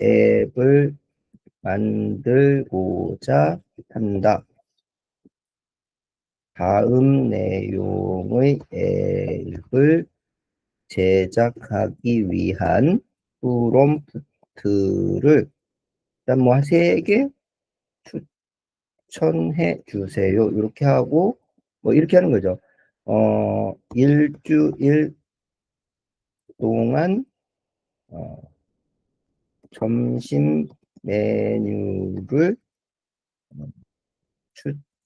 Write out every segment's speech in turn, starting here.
앱을 만들고자 한다. 다음 내용의 앱을 제작하기 위한 프롬프트를 일단 뭐 세 개 추천해 주세요. 이렇게 하고 뭐 이렇게 하는 거죠. 일주일 동안 점심 메뉴를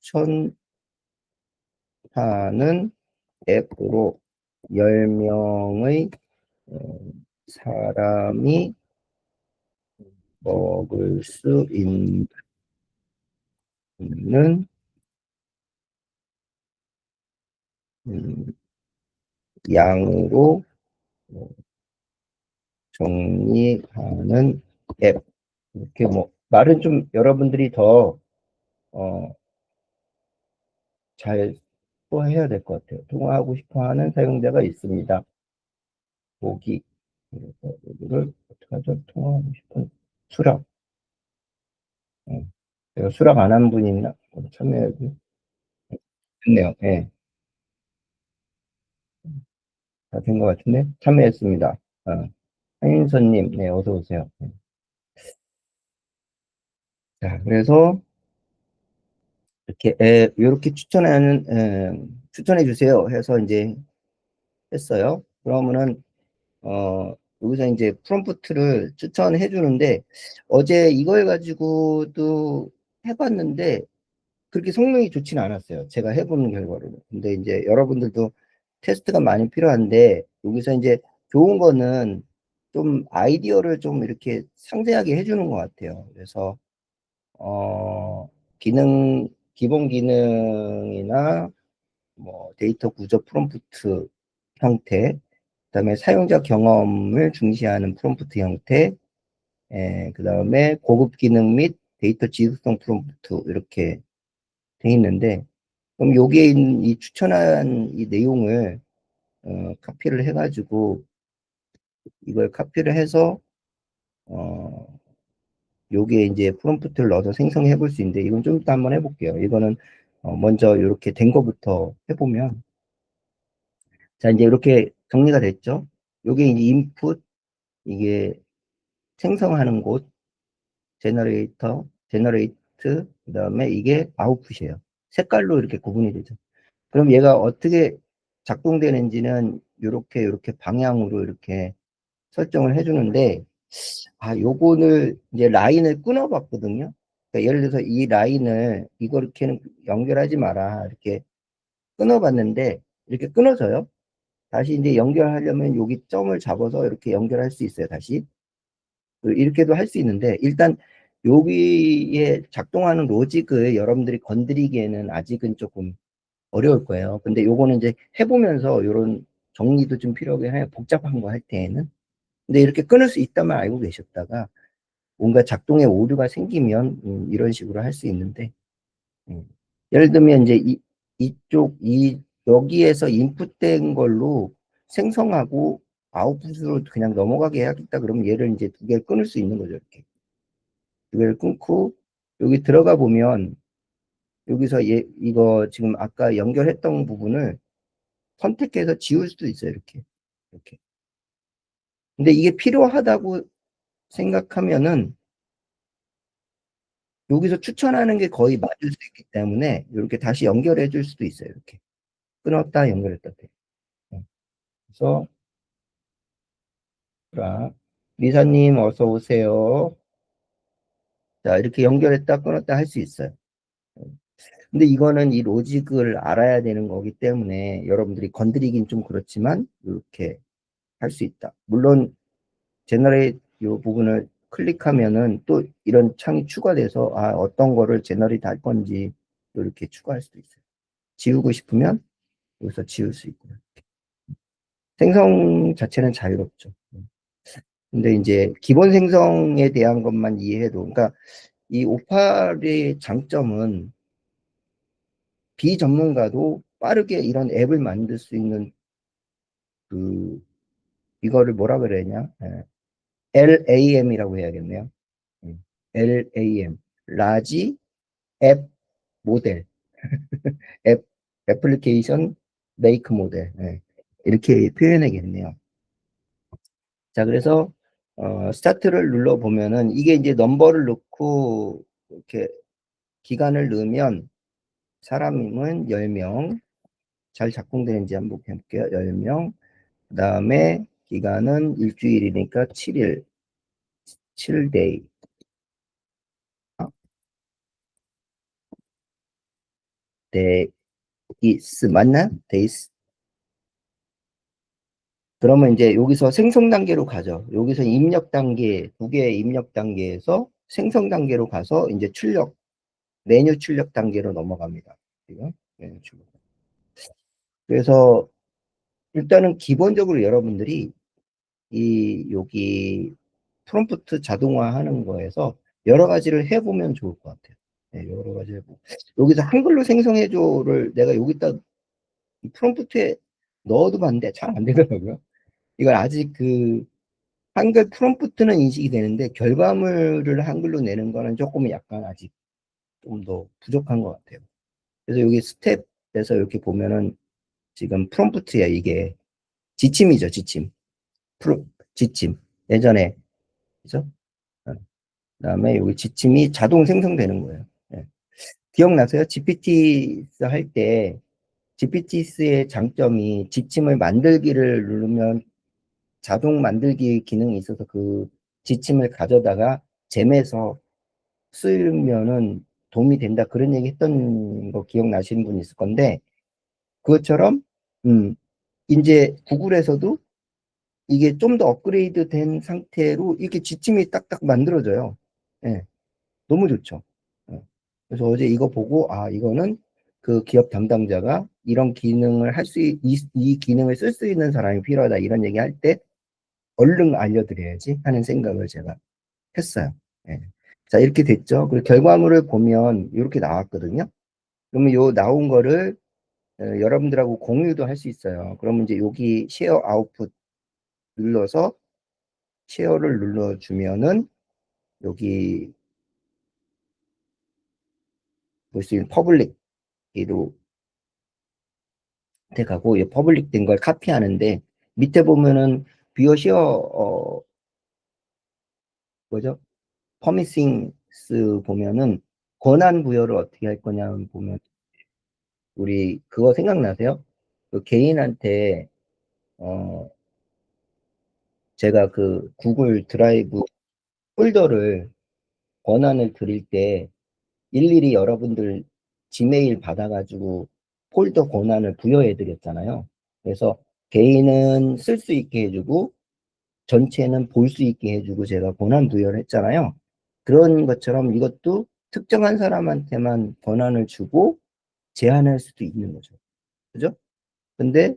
추천하는 앱으로 10명의 사람이 먹을 수 있는 양으로 정리하는 앱. 이렇게 뭐 말은 좀 여러분들이 더 잘 소화해야 될 것 같아요. 통화하고 싶어 하는 사용자가 있습니다. 보기. 그래서 여기를 어떻게 하죠? 통화하고 싶은 수락. 제가 수락 안 한 분이 있나? 참여해야지. 됐네요. 예. 다 된 것 같은데? 참여했습니다. 한인선님, 네, 어서 오세요. 자, 그래서 이렇게 추천해 주세요 해서 이제 했어요. 그러면은, 여기서 이제 프롬프트를 추천해 주는데, 어제 이거 해가지고도 해봤는데, 그렇게 성능이 좋지는 않았어요. 제가 해보는 결과로는. 근데 이제 여러분들도 테스트가 많이 필요한데, 여기서 이제 좋은 거는 좀 아이디어를 좀 이렇게 상세하게 해주는 것 같아요. 그래서, 기본 기능이나 뭐 데이터 구조 프롬프트 형태, 그다음에 사용자 경험을 중시하는 프롬프트 형태, 그다음에 고급 기능 및 데이터 지속성 프롬프트 이렇게 돼 있는데, 그럼 여기에 있는 이 추천한 이 내용을 카피를 해가지고 이걸 카피를 해서 어, 여기에 이제 프롬프트를 넣어서 생성해 볼 수 있는데, 이건 좀 이따 한번 해볼게요. 이거는 먼저 이렇게 된 거부터 해보면, 자, 이제 이렇게 정리가 됐죠. 요게 이제 인풋, 이게 생성하는 곳, 제너레이트, 그 다음에 이게 아웃풋이에요. 색깔로 이렇게 구분이 되죠. 그럼 얘가 어떻게 작동되는지는 이렇게 방향으로 이렇게 설정을 해주는데, 요거를 이제 라인을 끊어봤거든요. 그러니까 예를 들어서 이 라인을 이거 이렇게는 연결하지 마라 이렇게 끊어봤는데 이렇게 끊어져요. 다시 이제 연결하려면 여기 점을 잡아서 이렇게 연결할 수 있어요. 다시 이렇게도 할 수 있는데, 일단 여기에 작동하는 로직을 여러분들이 건드리기에는 아직은 조금 어려울 거예요. 근데 요거는 이제 해보면서 이런 정리도 좀 필요하게 해요. 복잡한 거 할 때에는. 근데 이렇게 끊을 수 있다면 알고 계셨다가 뭔가 작동에 오류가 생기면 이런 식으로 할 수 있는데, 음. 예를 들면 이제 여기에서 인풋된 걸로 생성하고 아웃풋으로 그냥 넘어가게 해야겠다 그러면 얘를 이제 두 개를 끊을 수 있는 거죠. 이렇게 두 개를 끊고 여기 들어가 보면 여기서 이거 지금 아까 연결했던 부분을 선택해서 지울 수도 있어요. 이렇게. 근데 이게 필요하다고 생각하면은 여기서 추천하는 게 거의 맞을 수 있기 때문에 이렇게 다시 연결해 줄 수도 있어요. 이렇게 끊었다 연결했다 돼. 그래서 리사님 어서 오세요. 자, 이렇게 연결했다 끊었다 할 수 있어요. 근데 이거는 이 로직을 알아야 되는 거기 때문에 여러분들이 건드리긴 좀 그렇지만 이렇게 할 수 있다. 물론 제너레이트 이 부분을 클릭하면은 또 이런 창이 추가돼서 어떤 거를 제너레이트 할 건지 이렇게 추가할 수도 있어요. 지우고 싶으면 여기서 지울 수 있고요. 생성 자체는 자유롭죠. 근데 이제 기본 생성에 대한 것만 이해해도, 그러니까 이 오팔의 장점은 비전문가도 빠르게 이런 앱을 만들 수 있는 그 이거를 뭐라 그래야 되냐? LAM이라고 해야겠네요. LAM, 라지 앱 모델, 앱, 애플리케이션 메이크 모델. 예. 이렇게 표현하겠네요. 자, 그래서, 스타트를 눌러보면은, 이게 이제 넘버를 넣고, 이렇게 기간을 넣으면, 사람은 10명, 잘 작동되는지 한번 볼게요. 10명. 그 다음에 기간은 일주일이니까 7일, 7데이. 데이스, 맞나? 데이스. 그러면 이제 여기서 생성 단계로 가죠. 여기서 입력 단계, 두 개의 입력 단계에서 생성 단계로 가서 이제 출력, 메뉴 출력 단계로 넘어갑니다. 지금 메뉴 출력. 그래서 일단은 기본적으로 여러분들이 이 여기 프롬프트 자동화하는 거에서 여러 가지를 해보면 좋을 것 같아요. 네, 여러 가지 해보고. 여기서 한글로 생성해줘를 내가 여기다 프롬프트에 넣어도 봤는데 잘 안 되더라고요. 이걸 아직 그 한글 프롬프트는 인식이 되는데 결과물을 한글로 내는 거는 조금 약간 아직 좀 더 부족한 것 같아요. 그래서 여기 스텝에서 이렇게 보면은 지금 프롬프트야 이게 지침이죠 지침. 프로 지침 예전에 그죠? 그다음에 여기 지침이 자동 생성되는 거예요. 예. 기억나세요? GPT 할 때 GPT의 장점이 지침을 만들기를 누르면 자동 만들기 기능이 있어서 그 지침을 가져다가 잼에서 쓰면은 도움이 된다 그런 얘기 했던 거 기억나시는 분 있을 건데 그것처럼 이제 구글에서도 이게 좀 더 업그레이드 된 상태로 이렇게 지침이 딱딱 만들어져요. 예, 너무 좋죠. 예. 그래서 어제 이거 보고 아 이거는 그 기업 담당자가 이런 기능을 할 수, 이 기능을 쓸 수 있는 사람이 필요하다 이런 얘기 할 때 얼른 알려드려야지 하는 생각을 제가 했어요. 예. 자, 이렇게 됐죠. 그리고 결과물을 보면 이렇게 나왔거든요. 그러면 요 나온 거를 여러분들하고 공유도 할 수 있어요. 그러면 이제 여기 쉐어 아웃풋 눌러서 쉐어를 눌러주면은 여기 볼 수 있는 퍼블릭으로 가고 이 퍼블릭 된 걸 카피하는데 밑에 보면은 뷰어 쉐어 뭐죠? 퍼미싱스 보면은 권한 부여를 어떻게 할 거냐 보면 우리 그거 생각나세요? 그 개인한테 어 제가 그 구글 드라이브 폴더를 권한을 드릴 때 일일이 여러분들 지메일 받아가지고 폴더 권한을 부여해 드렸잖아요. 그래서 개인은 쓸 수 있게 해주고 전체는 볼 수 있게 해주고 제가 권한 부여를 했잖아요. 그런 것처럼 이것도 특정한 사람한테만 권한을 주고 제한할 수도 있는 거죠. 그죠? 근데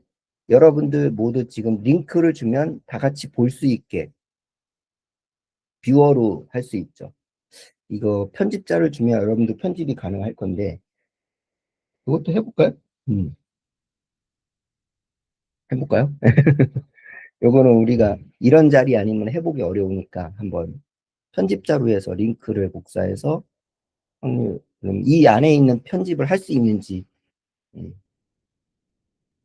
여러분들 모두 지금 링크를 주면 다 같이 볼 수 있게 뷰어로 할 수 있죠. 이거 편집자를 주면 여러분들 편집이 가능할 건데 그것도 해볼까요? 음, 해볼까요? 요거는 우리가 이런 자리 아니면 해보기 어려우니까 한번 편집자로 해서 링크를 복사해서 확률, 그럼 이 안에 있는 편집을 할 수 있는지 음,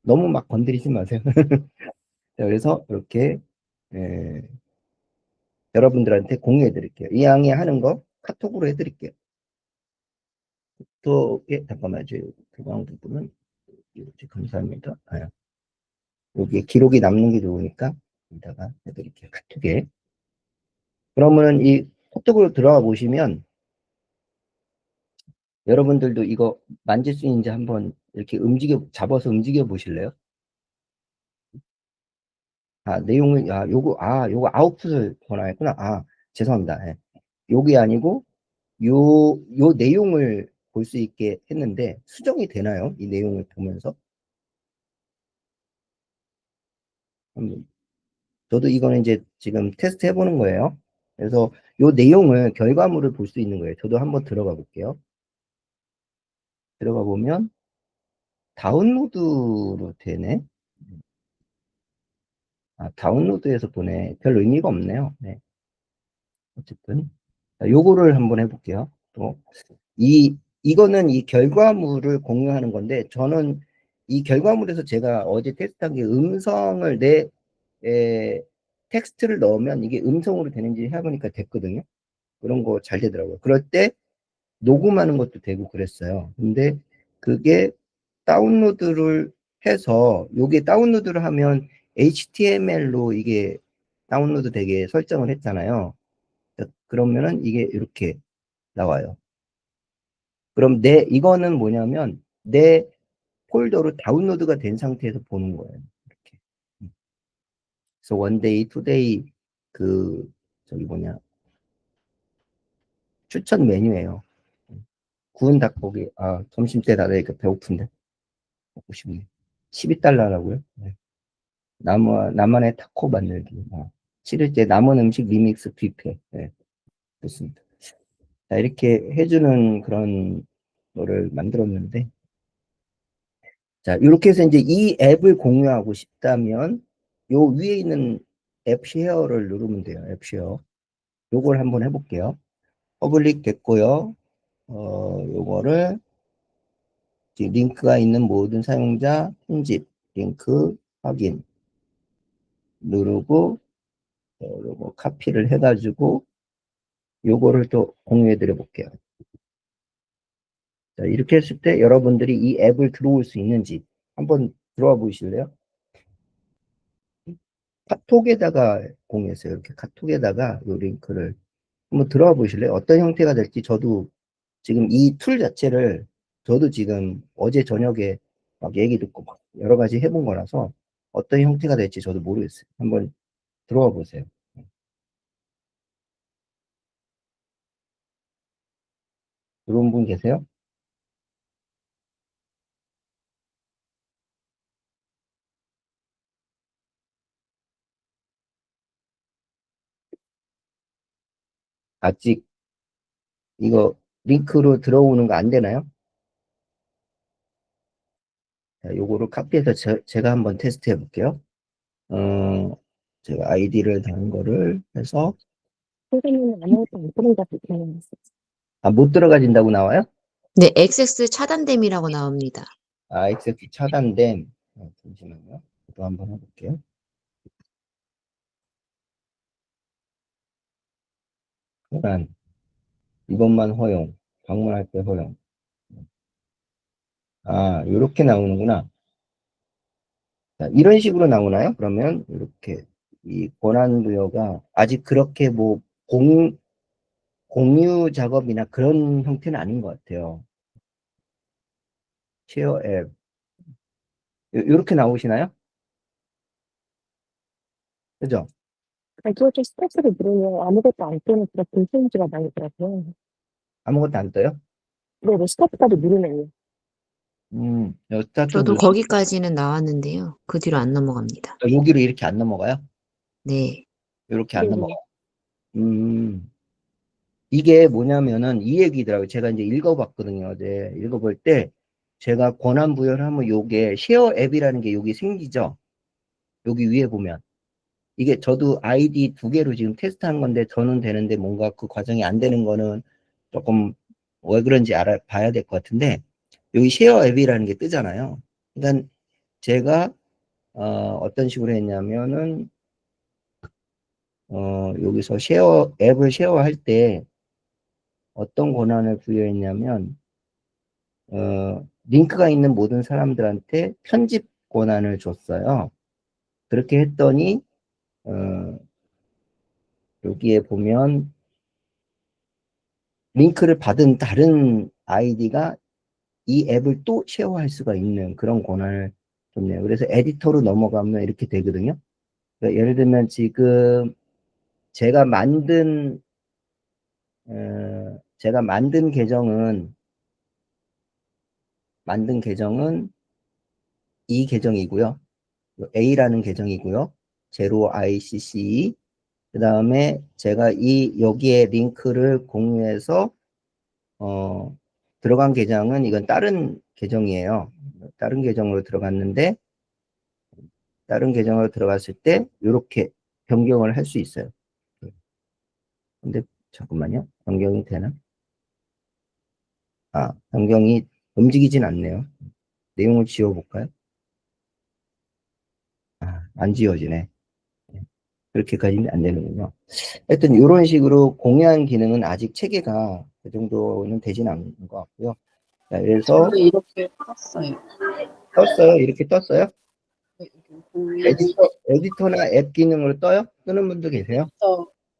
너무 막 건드리지 마세요. 그래서 이렇게 에, 여러분들한테 공유해 드릴게요. 이 양에 하는 거 카톡으로 해 드릴게요. 또, 예, 잠깐만요. 그방 부분은 감사합니다. 아, 여기 기록이 남는 게 좋으니까 이따가 해드릴게요. 카톡에. 그러면은 이 카톡으로 들어가 보시면 여러분들도 이거 만질 수 있는지 한번 이렇게 잡아서 움직여 보실래요? 아, 내용을, 요거 아웃풋을 권하였구나. 아, 죄송합니다. 예. 요게 아니고, 요 내용을 볼 수 있게 했는데, 수정이 되나요? 이 내용을 보면서. 저도 이거는 이제 지금 테스트 해보는 거예요. 그래서 요 내용을, 결과물을 볼 수 있는 거예요. 저도 한번 들어가 볼게요. 들어가 보면, 다운로드로 되네. 아, 다운로드해서 보네. 별 의미가 없네요. 네. 어쨌든 요거를 한번 해볼게요. 또 이거는 이 결과물을 공유하는 건데, 저는 이 결과물에서 제가 어제 테스트한 게 음성을 텍스트를 넣으면 이게 음성으로 되는지 해보니까 됐거든요. 그런 거 잘 되더라고요. 그럴 때 녹음하는 것도 되고 그랬어요. 근데 그게 다운로드를 해서, 요게 다운로드를 하면 HTML로 이게 다운로드 되게 설정을 했잖아요. 그러면은 이게 이렇게 나와요. 그럼 이거는 뭐냐면 내 폴더로 다운로드가 된 상태에서 보는 거예요. 이렇게. 그래서 원데이, 투데이, 그, 저기 뭐냐, 추천 메뉴예요. 구운 닭고기, 점심 때 다 되니까 배고픈데. 먹고 싶네. 12달러라고요? 네. 나만의 타코 만들기. 7일째 남은 음식 리믹스 뷔페. 네, 좋습니다. 자, 이렇게 해주는 그런 거를 만들었는데, 자, 이렇게 해서 이제 이 앱을 공유하고 싶다면, 요 위에 있는 앱 쉐어를 누르면 돼요. 앱 쉐어. 요걸 한번 해볼게요. 퍼블릭 됐고요. 요거를 링크가 있는 모든 사용자 편집, 링크 확인 누르고, 요거 카피를 해가지고, 요거를 또 공유해 드려 볼게요. 자, 이렇게 했을 때 여러분들이 이 앱을 들어올 수 있는지 한번 들어와 보실래요? 카톡에다가 공유했어요. 이렇게 카톡에다가 이 링크를 한번 들어와 보실래요? 어떤 형태가 될지. 저도 지금 이 툴 자체를 저도 지금 어제 저녁에 막 얘기 듣고 막 여러 가지 해본 거라서 어떤 형태가 될지 저도 모르겠어요. 한번 들어와 보세요. 들어온 분 계세요? 아직 이거 링크로 들어오는 거 안 되나요? 자, 요거를 카피해서 제가 한번 테스트 해볼게요. 어, 제가 아이디를 단 거를 해서, 선생님은 아무것도 못 들어가고 있어요. 못 들어가진다고 나와요? 네, 액세스 차단됨이라고 나옵니다. XF 차단됨. 잠시만요. 또 한번 해볼게요. 그러니까 이것만 허용, 방문할 때 허용. 이렇게 나오는구나. 자, 이런 식으로 나오나요? 그러면 이렇게 이 권한 부여가 아직 그렇게 뭐 공유 작업이나 그런 형태는 아닌 것 같아요. 쉐어 앱. 이렇게 나오시나요? 그죠? 이렇게 스택스를 누르면 아무것도 안 뜨는 그런 불편지가 많이 들어요. 아무것도 안 떠요? 네, 네, 스택스까지 누르면요. 스타트 저도 거기까지는 나왔는데요. 그 뒤로 안 넘어갑니다. 여기로 이렇게 안 넘어가요? 네. 이렇게 안 네, 네. 넘어가요. 이게 뭐냐면은 이 얘기더라고요. 제가 이제 읽어봤거든요. 어제 읽어볼 때 제가 권한 부여를 하면 요게 쉐어 앱이라는 게 여기 생기죠. 여기 위에 보면 이게 저도 아이디 2개로 지금 테스트한 건데 저는 되는데 뭔가 그 과정이 안 되는 거는 조금 왜 그런지 봐야 될 것 같은데, 여기 쉐어 앱이라는 게 뜨잖아요. 그러니까 제가 어떤 식으로 했냐면은 여기서 앱을 쉐어할 때 어떤 권한을 부여했냐면, 링크가 있는 모든 사람들한테 편집 권한을 줬어요. 그렇게 했더니 여기에 보면 링크를 받은 다른 아이디가 이 앱을 또 쉐어할 수가 있는 그런 권한을 줬네요. 그래서 에디터로 넘어가면 이렇게 되거든요. 그러니까 예를 들면 지금 제가 만든 제가 만든 계정은 이 계정이고요. A라는 계정이고요. 제로 ICC. 그 다음에 제가 여기에 링크를 공유해서 들어간 계정은 이건 다른 계정이에요. 다른 계정으로 들어갔는데, 다른 계정으로 들어갔을 때 이렇게 변경을 할 수 있어요. 근데 잠깐만요. 변경이 되나? 아, 변경이 움직이진 않네요. 내용을 지워볼까요? 아, 안 지워지네. 그렇게까지는 안 되는군요. 하여튼 이런 식으로 공유한 기능은 아직 체계가 그 정도는 되진 않는 것 같고요. 자, 그래서 저는 이렇게 떴어요. 떴어요. 이렇게 떴어요. 네, 이렇게 공유 에디터나 앱 기능으로 떠요? 뜨는 분도 계세요?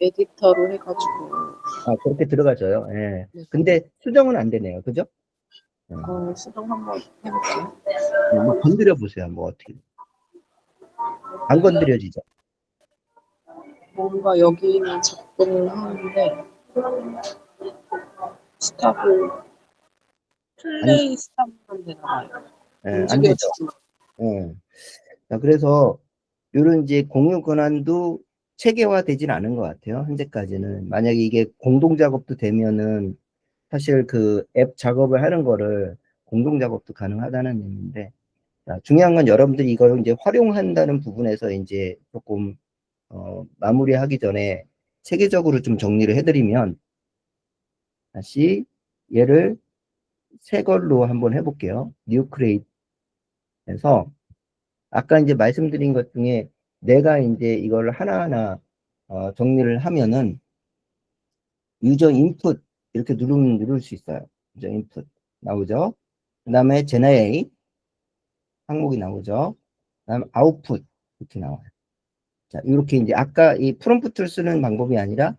에디터로 해가지고 아, 그렇게 들어가져요. 예. 네. 근데 수정은 안 되네요. 그죠? 수정 한번 해볼게요. 뭐 건드려 보세요. 뭐 어떻게. 안 건드려지죠? 뭔가 여기는 작동을 하는데 스탑을 플레이 스탑만 되나 봐요. 안 되죠? 움직여지지 예. 자, 그래서 이런 이제 공유 권한도 체계화되진 않은 것 같아요. 현재까지는. 만약에 이게 공동 작업도 되면은 사실 그 앱 작업을 하는 거를 공동 작업도 가능하다는 얘기인데, 자, 중요한 건 여러분들이 이걸 이제 활용한다는 부분에서 이제 조금 마무리하기 전에 체계적으로 좀 정리를 해드리면, 다시 얘를 새 걸로 한번 해볼게요. New Create에서 아까 이제 말씀드린 것 중에 내가 이제 이걸 하나하나 정리를 하면은 유저 인풋 이렇게 누르면 누를 수 있어요. 유저 인풋 나오죠. 그 다음에 generate 항목이 나오죠. 그 다음에 output 이렇게 나와요. 자, 이렇게 이제 아까 이 프롬프트를 쓰는 방법이 아니라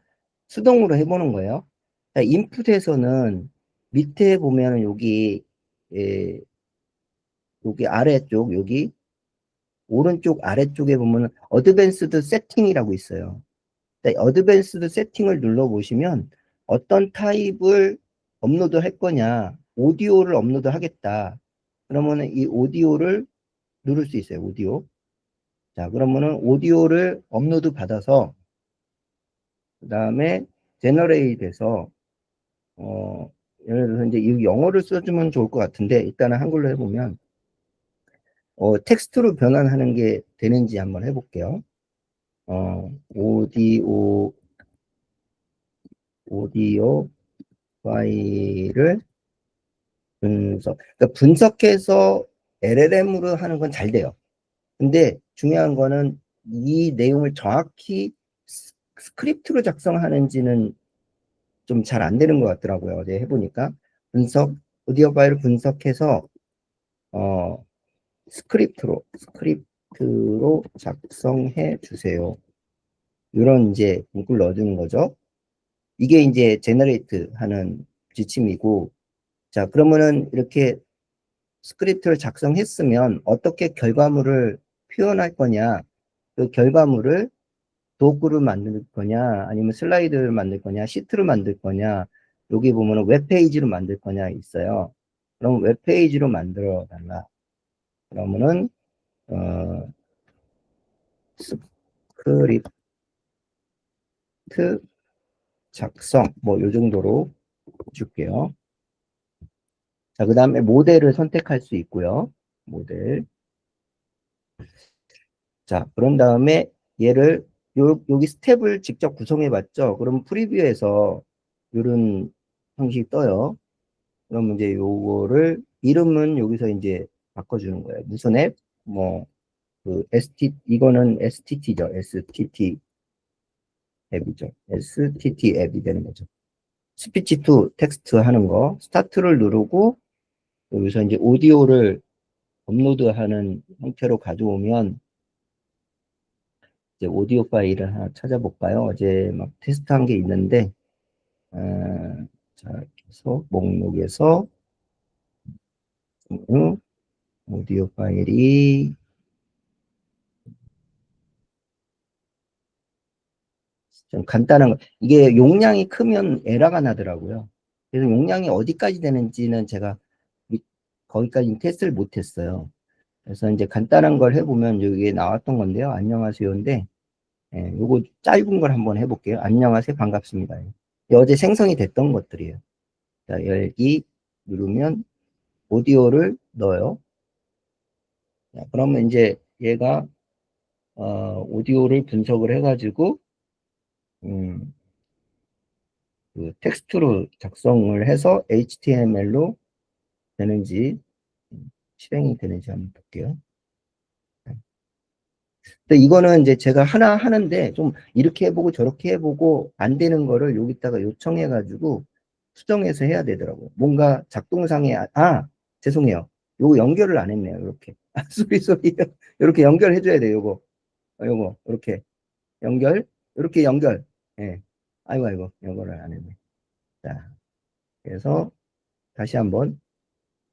수동으로 해보는 거예요. 자, 인풋에서는 밑에 보면은 여기 예, 여기 아래쪽 여기 오른쪽 아래쪽에 보면은 어드밴스드 세팅이라고 있어요. 어드밴스드 세팅을 눌러보시면 어떤 타입을 업로드 할 거냐, 오디오를 업로드 하겠다. 그러면은 이 오디오를 누를 수 있어요, 오디오. 자, 그러면은 오디오를 업로드 받아서, 그 다음에 제너레이트 해서, 예를 들어서 이제 이 영어를 써주면 좋을 것 같은데, 일단은 한글로 해보면, 텍스트로 변환하는 게 되는지 한번 해볼게요. 오디오 파일을 그러니까 분석해서 LLM으로 하는 건 잘 돼요. 근데 중요한 거는 이 내용을 정확히 스크립트로 작성하는지는 좀 잘 안 되는 것 같더라고요. 어제 해보니까. 오디오 파일을 분석해서, 어, 스크립트로 작성해 주세요. 이런 이제 문구를 넣어주는 거죠. 이게 이제 제너레이트 하는 지침이고, 자, 그러면은 이렇게 스크립트를 작성했으면 어떻게 결과물을 표현할 거냐, 그 결과물을 도구를 만들 거냐, 아니면 슬라이드를 만들 거냐, 시트를 만들 거냐, 여기 보면 웹페이지로 만들 거냐 있어요. 그럼 웹페이지로 만들어 달라. 그러면은, 어, 스크립트 작성, 뭐, 요 정도로 줄게요. 자, 그 다음에 모델을 선택할 수 있고요. 모델. 자, 그런 다음에 얘를 여기 스텝을 직접 구성해 봤죠. 그럼 프리뷰에서 이런 형식이 떠요. 그럼 이제 요거를 이름은 여기서 이제 바꿔주는 거예요. 무슨 앱? 뭐, 이거는 STT죠. STT 앱이죠. STT 앱이 되는 거죠. 스피치 투 텍스트 하는 거. 스타트를 누르고 여기서 이제 오디오를 업로드하는 형태로 가져오면 이제 오디오 파일을 하나 찾아볼까요? 어제 막 테스트한 게 있는데, 어, 자, 계속 목록에서 오디오 파일이 좀 간단한 거. 이게 용량이 크면 에러가 나더라고요. 그래서 용량이 어디까지 되는지는 제가 거기까지 테스트를 못했어요. 그래서 이제 간단한 걸 해보면 여기에 나왔던 건데요. 안녕하세요인데, 예, 요거 짧은 걸 한번 해볼게요. 안녕하세요. 반갑습니다. 어제 생성이 됐던 것들이에요. 자, 열기 누르면 오디오를 넣어요. 자, 그러면 이제 얘가 오디오를 분석을 해가지고 음, 그 텍스트로 작성을 해서 HTML로 되는지, 실행이 되는지 한번 볼게요. 근데 이거는 이제 제가 하나 하는데 좀 이렇게 해보고 저렇게 해보고 안 되는 거를 여기다가 요청해가지고 수정해서 해야 되더라고요. 뭔가 작동상에, 죄송해요. 요거 연결을 안 했네요. 이렇게. 소리. 이렇게 연결해줘야 돼요. 요거. 이렇게. 이렇게 연결. 예. 아이고, 연결을 안 했네. 자, 그래서 다시 한번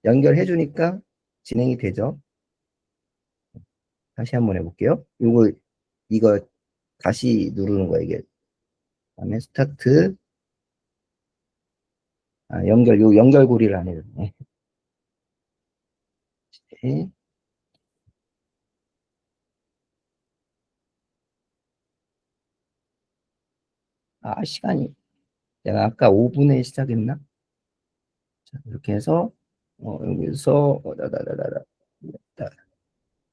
연결해주니까 진행이 되죠. 다시 한번 해볼게요. 이거 다시 누르는 거예요. 이게. 다음에 스타트. 연결고리를 안 해줬네. 네. 시간이. 내가 아까 5분에 시작했나? 자, 이렇게 해서, 여기서,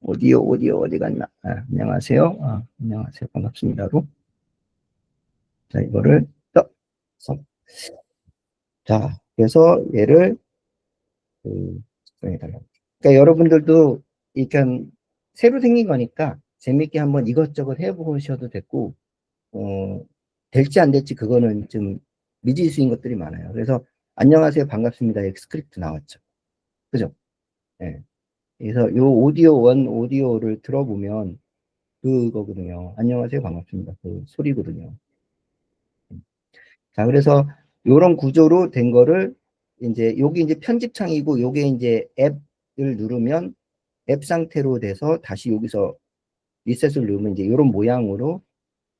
오디오 어디 갔나? 안녕하세요. 안녕하세요. 반갑습니다로. 자, 이거를 써. 자, 그래서 얘를, 작성해달라고. 그러니까 여러분들도, 이렇게 새로 생긴 거니까 재밌게 한번 이것저것 해보셔도 됐고, 될지 안 될지 그거는 좀 미지수인 것들이 많아요. 그래서 안녕하세요. 반갑습니다. 스크립트 나왔죠. 그죠? 예. 그래서 요 오디오 원 오디오를 들어보면 그거거든요. 안녕하세요. 반갑습니다. 그 소리거든요. 자, 그래서 요런 구조로 된 거를 이제 여기 이제 편집창이고 요게 이제 앱을 누르면 앱 상태로 돼서 다시 여기서 리셋을 누르면 이제 이런 모양으로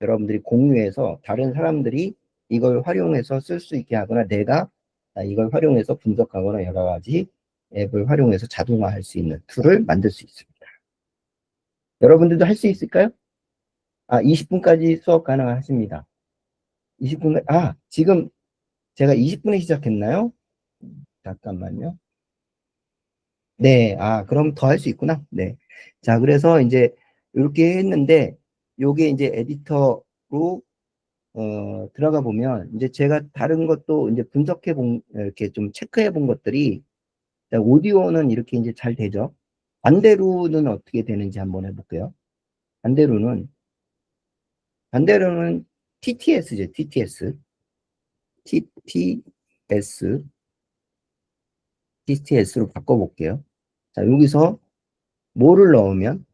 여러분들이 공유해서 다른 사람들이 이걸 활용해서 쓸 수 있게 하거나 내가 이걸 활용해서 분석하거나 여러 가지 앱을 활용해서 자동화할 수 있는 툴을 만들 수 있습니다. 여러분들도 할 수 있을까요? 20분까지 수업 가능하십니다. 20분, 지금 제가 20분에 시작했나요? 잠깐만요. 네, 그럼 더 할 수 있구나. 네. 자, 그래서 이제 이렇게 했는데, 요게 이제 에디터로 들어가 보면 이제 제가 다른 것도 이제 이렇게 좀 체크해 본 것들이 오디오는 이렇게 이제 잘 되죠. 반대로는 어떻게 되는지 한번 해볼게요. 반대로는 TTS죠. TTS. TTS로 바꿔볼게요. 자, 여기서 뭐를 넣으면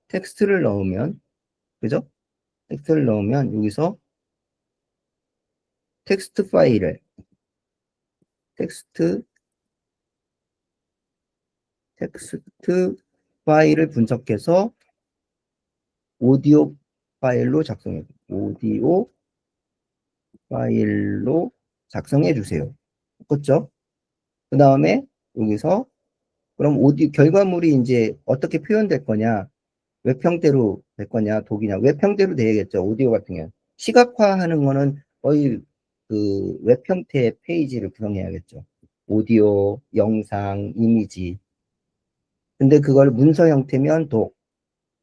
텍스트를 넣으면 그죠? 텍스트를 넣으면 여기서 텍스트 파일을 텍스트 분석해서 오디오 파일로 작성해 주세요. 그렇죠? 그 다음에 여기서 그럼 결과물이 이제 어떻게 표현될 거냐, 웹 형태로 될 거냐, 독이냐, 웹 형태로 돼야겠죠. 오디오 같은 경우는 시각화하는 거는 거의 그 웹 형태의 페이지를 구성해야겠죠. 오디오, 영상, 이미지. 근데 그걸 문서 형태면 독,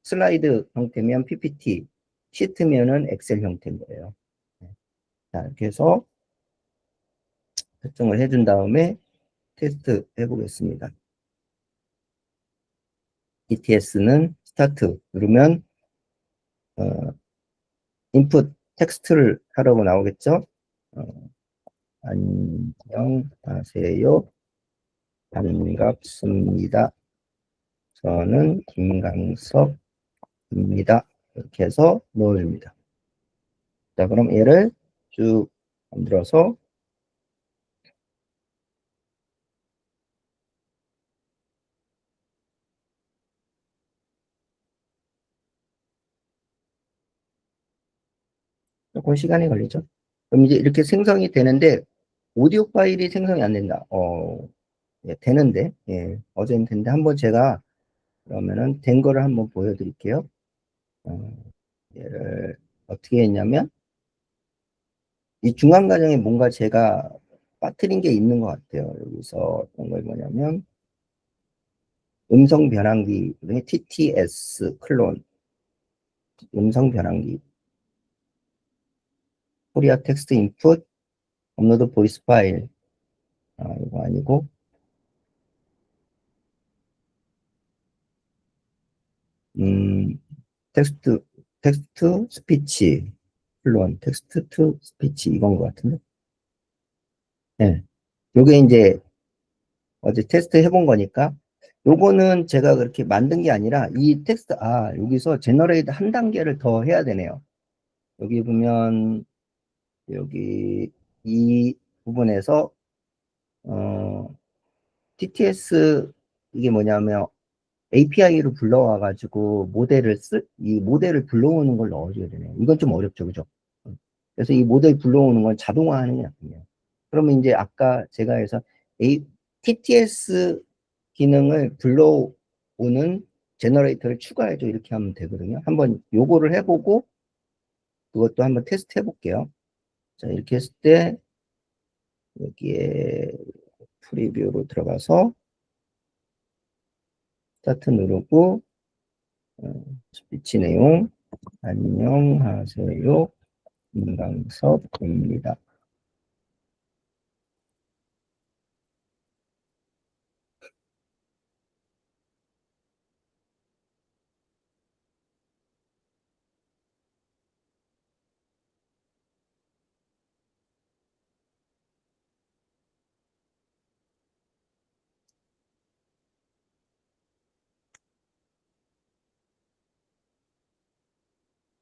슬라이드 형태면 PPT, 시트면은 엑셀 형태인 거예요. 자, 이렇게 해서 설정을 해준 다음에 테스트 해보겠습니다. ETS는 스타트 누르면 인풋 텍스트를 하라고 나오겠죠. 안녕하세요. 반갑습니다. 저는 김강석입니다. 이렇게 해서 넣어줍니다. 자, 그럼 얘를 쭉 만들어서 조금 시간이 걸리죠. 그럼 이제 이렇게 생성이 되는데 오디오 파일이 생성이 안 된다. 예, 되는데, 예, 어제는 됐는데 한번 제가 그러면은 된 거를 한번 보여드릴게요. 얘를 어떻게 했냐면 이 중간 과정에 뭔가 제가 빠뜨린 게 있는 것 같아요. 여기서 어떤 걸 뭐냐면 음성 변환기, TTS 클론 음성 변환기. 코리아 텍스트 인풋, 업로드 보이스 파일. 이거 아니고, 음, 텍스트 스피치, 물론 텍스트 투 스피치 이건 것 같은데. 네. 요게 이제 어제 테스트 해본 거니까, 요거는 제가 그렇게 만든 게 아니라 이 텍스트, 여기서 제너레이트 한 단계를 더 해야 되네요. 여기 보면, 여기 이 부분에서, TTS, 이게 뭐냐면 API를 불러와가지고 이 모델을 불러오는 걸 넣어줘야 되네요. 이건 좀 어렵죠, 그죠? 그래서 이 모델 불러오는 건 자동화하는 게 낫군요. 그러면 이제 아까 제가 해서 TTS 기능을 불러오는 제너레이터를 추가해줘 이렇게 하면 되거든요. 한번 요거를 해보고 그것도 한번 테스트 해볼게요. 자, 이렇게 했을 때 여기에 프리뷰로 들어가서 스타트 누르고 스피치 내용 안녕하세요. 김강섭입니다.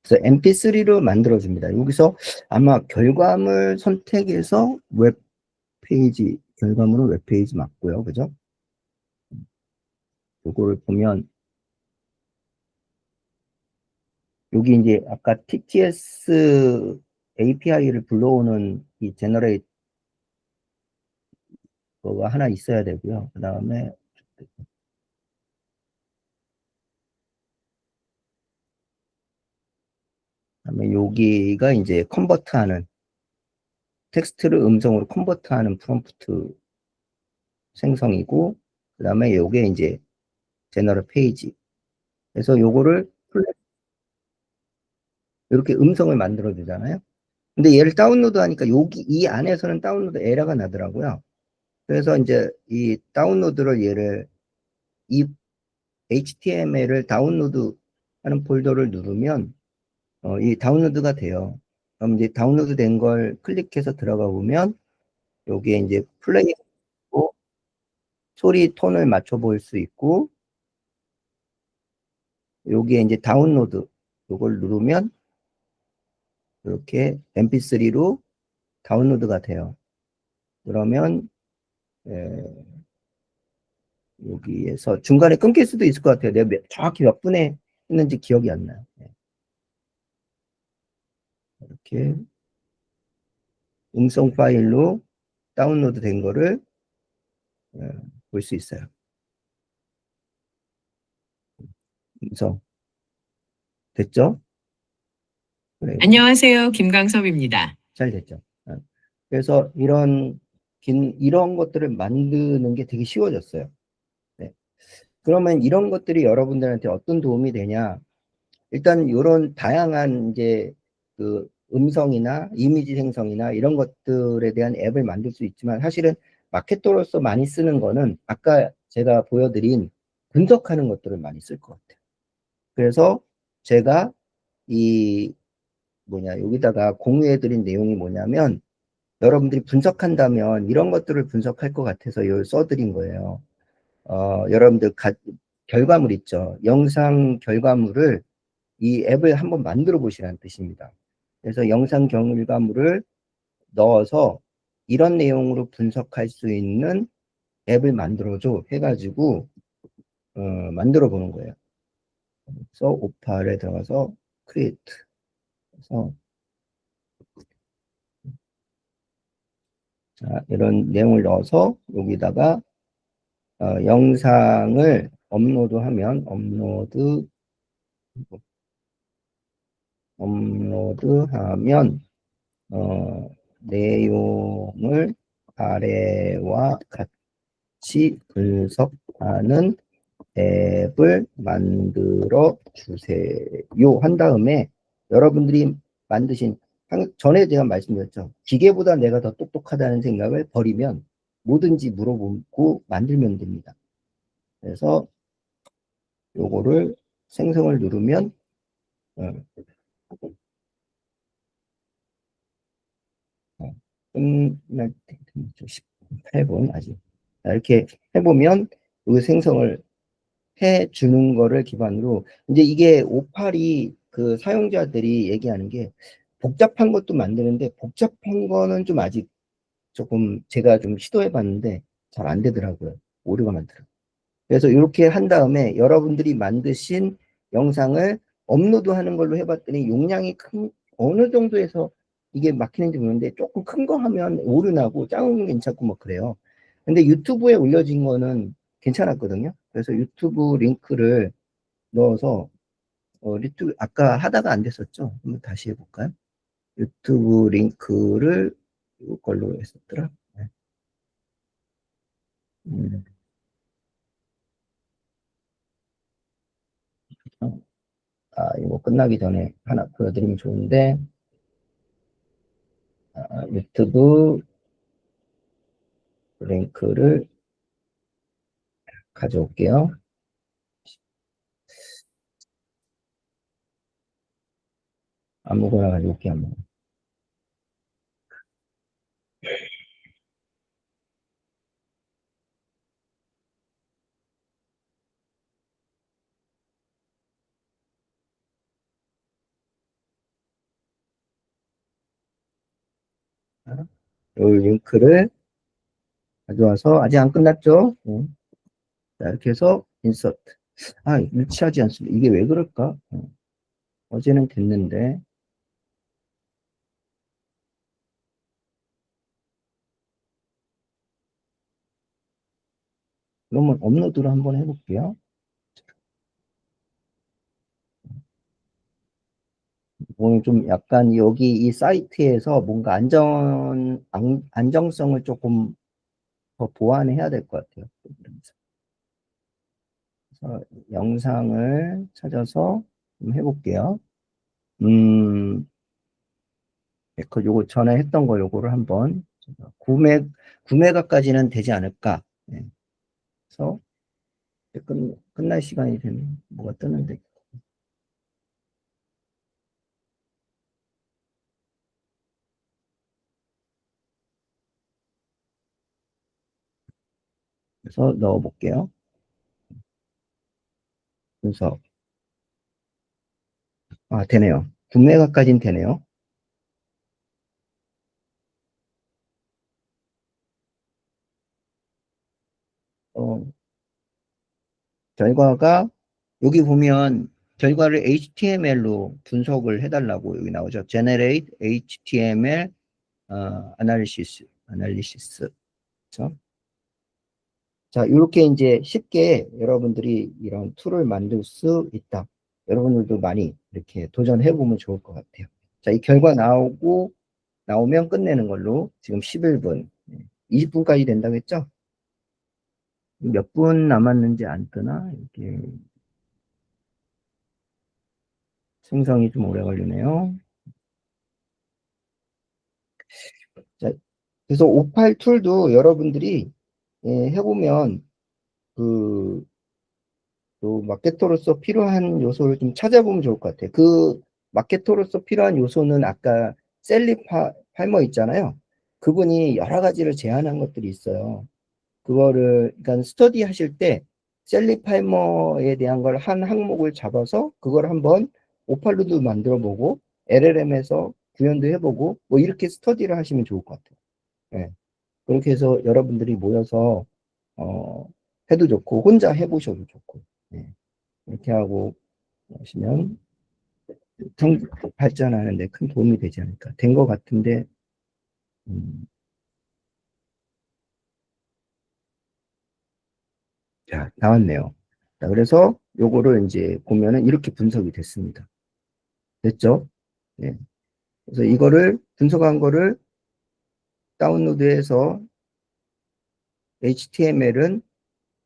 그래서 mp3로 만들어줍니다. 여기서 아마 결과물 선택해서 웹페이지, 결과물은 웹페이지 맞고요. 그죠? 요거를 보면, 여기 이제 아까 TTS API를 불러오는 이 제너레이터가 하나 있어야 되고요. 그 다음에 여기가 이제 컨버트하는, 텍스트를 음성으로 컨버트하는 프롬프트 생성이고, 그 다음에 요게 이제 제너럴 페이지. 그래서 요거를 이렇게 음성을 만들어 주잖아요. 근데 얘를 다운로드 하니까 여기 이 안에서는 다운로드 에러가 나더라고요. 그래서 이제 이 다운로드를 이 HTML을 다운로드 하는 폴더를 누르면 이 다운로드가 돼요. 그럼 이제 다운로드 된 걸 클릭해서 들어가 보면 여기에 이제 플레이하고 소리 톤을 맞춰 볼 수 있고 여기에 이제 다운로드 요걸 누르면 이렇게 mp3로 다운로드가 돼요. 그러면 여기에서 중간에 끊길 수도 있을 것 같아요. 내가 정확히 몇 분에 했는지 기억이 안 나요. 이렇게 음성 파일로 다운로드 된 거를 볼 수 있어요. 음성 됐죠? 그래, 안녕하세요. 김강섭입니다. 잘 됐죠. 그래서 이런 것들을 만드는 게 되게 쉬워졌어요. 네. 그러면 이런 것들이 여러분들한테 어떤 도움이 되냐? 일단 이런 다양한 이제 그 음성이나 이미지 생성이나 이런 것들에 대한 앱을 만들 수 있지만 사실은 마케터로서 많이 쓰는 거는 아까 제가 보여드린 분석하는 것들을 많이 쓸 것 같아요. 그래서 제가 여기다가 공유해드린 내용이 뭐냐면 여러분들이 분석한다면 이런 것들을 분석할 것 같아서 이걸 써드린 거예요. 여러분들 결과물 있죠. 영상 결과물을 이 앱을 한번 만들어 보시라는 뜻입니다. 그래서 영상 결과물을 넣어서 이런 내용으로 분석할 수 있는 앱을 만들어줘 해가지고 만들어 보는 거예요. 그래서 오팔에 들어가서 크리에이트 그래서 자, 이런 내용을 넣어서 여기다가 영상을 업로드하면 업로드하면 내용을 아래와 같이 분석하는 앱을 만들어 주세요 한 다음에 여러분들이 만드신 전에 제가 말씀드렸죠. 기계보다 내가 더 똑똑하다는 생각을 버리면 뭐든지 물어보고 만들면 됩니다. 그래서 요거를 생성을 누르면 어, 끝날 때 18분 아직. 자, 이렇게 해보면 이 생성을 해주는 거를 기반으로 이제 이게 58이 그 사용자들이 얘기하는 게 복잡한 것도 만드는데 복잡한 거는 좀 아직 조금 제가 좀 시도해 봤는데 잘 안 되더라고요. 오류가 많더라고요. 그래서 이렇게 한 다음에 여러분들이 만드신 영상을 업로드하는 걸로 해봤더니 용량이 어느 정도에서 이게 막히는지 모르는데 조금 큰 거 하면 오류 나고 작은 건 괜찮고 뭐 그래요. 근데 유튜브에 올려진 거는 괜찮았거든요. 그래서 유튜브 링크를 넣어서 유튜브 아까 하다가 안 됐었죠. 한번 다시 해볼까요? 유튜브 링크를 이걸로 했었더라. 네. 음. 이거 끝나기 전에 하나 보여드리면 좋은데, 유튜브 링크를 가져올게요. 아무거나 가져올게요. 아무거나. 이 링크를 가져와서, 아직 안 끝났죠? 자, 이렇게 해서 인서트. 일치하지 않습니다. 이게 왜 그럴까? 어제는 됐는데. 그러면 업로드를 한번 해볼게요. 오늘 좀 약간 여기 이 사이트에서 뭔가 안정성을 조금 더 보완해야 될 것 같아요. 그래서 영상을 찾아서 좀 해볼게요. 요거 전에 했던 거 요거를 한번 구매가까지는 되지 않을까. 네. 그래서 끝날 시간이 되면 뭐가 뜨는데. 그래서 넣어볼게요. 그래서 되네요. 구매가까지는 되네요. 결과가 여기 보면 결과를 HTML로 분석을 해달라고 여기 나오죠. Generate HTML analysis. 그렇죠? 자, 이렇게 이제 쉽게 여러분들이 이런 툴을 만들 수 있다. 여러분들도 많이 이렇게 도전해 보면 좋을 것 같아요. 자, 이 결과 나오면 끝내는 걸로 지금 11분, 20분까지 된다고 했죠? 몇 분 남았는지 안 뜨나? 이게 생성이 좀 오래 걸리네요. 자, 그래서 58 툴도 여러분들이 해보면 그 마케터로서 필요한 요소를 좀 찾아보면 좋을 것 같아요. 그 마케터로서 필요한 요소는 아까 팔머 있잖아요. 그분이 여러 가지를 제안한 것들이 있어요. 그거를 그러니까 스터디 하실 때 셀리 팔머에 대한 걸 한 항목을 잡아서 그걸 한번 오팔로도 만들어 보고 LLM에서 구현도 해보고 뭐 이렇게 스터디를 하시면 좋을 것 같아요. 네. 그렇게 해서 여러분들이 모여서 해도 좋고 혼자 해보셔도 좋고 이렇게 하고 하시면 발전하는 데 큰 도움이 되지 않을까. 된 것 같은데 자, 나왔네요. 자, 그래서 요거를 이제 보면은 이렇게 분석이 됐습니다. 됐죠? 네. 그래서 이거를 분석한 거를 다운로드해서 HTML은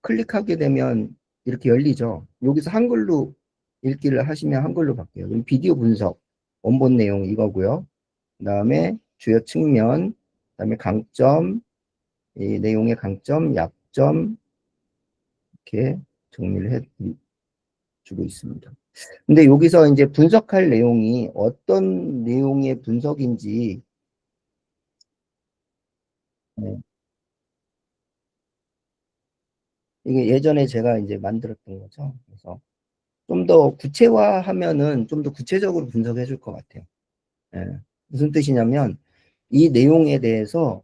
클릭하게 되면 이렇게 열리죠. 여기서 한글로 읽기를 하시면 한글로 바뀌어요. 그럼 비디오 분석, 원본 내용 이거고요. 그다음에 주요 측면, 그다음에 강점, 이 내용의 강점, 약점 이렇게 정리를 해주고 있습니다. 근데 여기서 이제 분석할 내용이 어떤 내용의 분석인지 네, 이게 예전에 제가 이제 만들었던 거죠. 그래서 좀 더 구체화하면은 좀 더 구체적으로 분석해 줄 것 같아요. 예. 무슨 뜻이냐면 이 내용에 대해서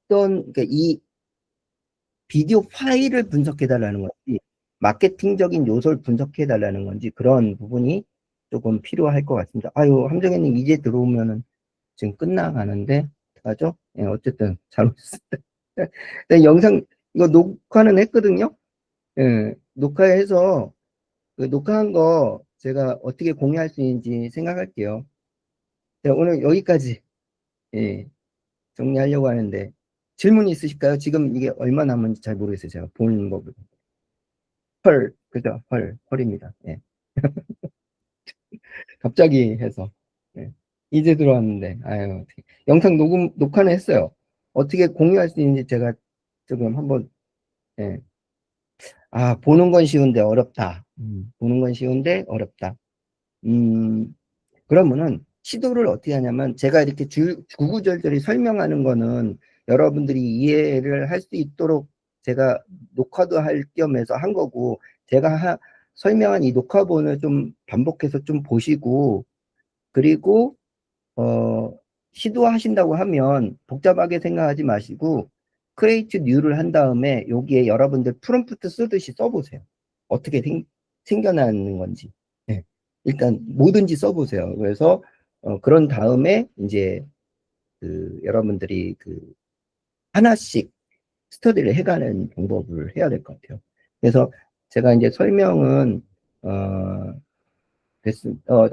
그러니까 이 비디오 파일을 분석해 달라는 건지 마케팅적인 요소를 분석해 달라는 건지 그런 부분이 조금 필요할 것 같습니다. 아유, 함정혜님 이제 들어오면은 지금 끝나가는데 어떡하죠? 예, 어쨌든 잘 오셨습니다. 네, 영상 이거 녹화는 했거든요. 예, 녹화해서 그 녹화한 거 제가 어떻게 공유할 수 있는지 생각할게요. 네, 오늘 여기까지 예, 정리하려고 하는데 질문 있으실까요? 지금 이게 얼마 남은지 잘 모르겠어요. 제가 보는 법을. 헐, 그죠? 헐입니다. 예. 갑자기 해서. 예. 이제 들어왔는데, 아유, 영상 녹화는 했어요. 어떻게 공유할 수 있는지 제가 지금 한번, 예. 아, 보는 건 쉬운데 어렵다. 보는 건 쉬운데 어렵다. 음, 그러면은 시도를 어떻게 하냐면 제가 이렇게 구구절절히 설명하는 거는 여러분들이 이해를 할 수 있도록 제가 녹화도 할 겸해서 한 거고 제가 설명한 이 녹화본을 좀 반복해서 좀 보시고 그리고 시도하신다고 하면 복잡하게 생각하지 마시고 크리에이트 뉴를 한 다음에 여기에 여러분들 프롬프트 쓰듯이 써보세요. 어떻게 생겨나는 건지. 네. 일단 뭐든지 써보세요. 그래서 그런 다음에 이제 그 여러분들이 그 하나씩 스터디를 해가는 방법을 해야 될 것 같아요. 그래서 제가 이제 설명은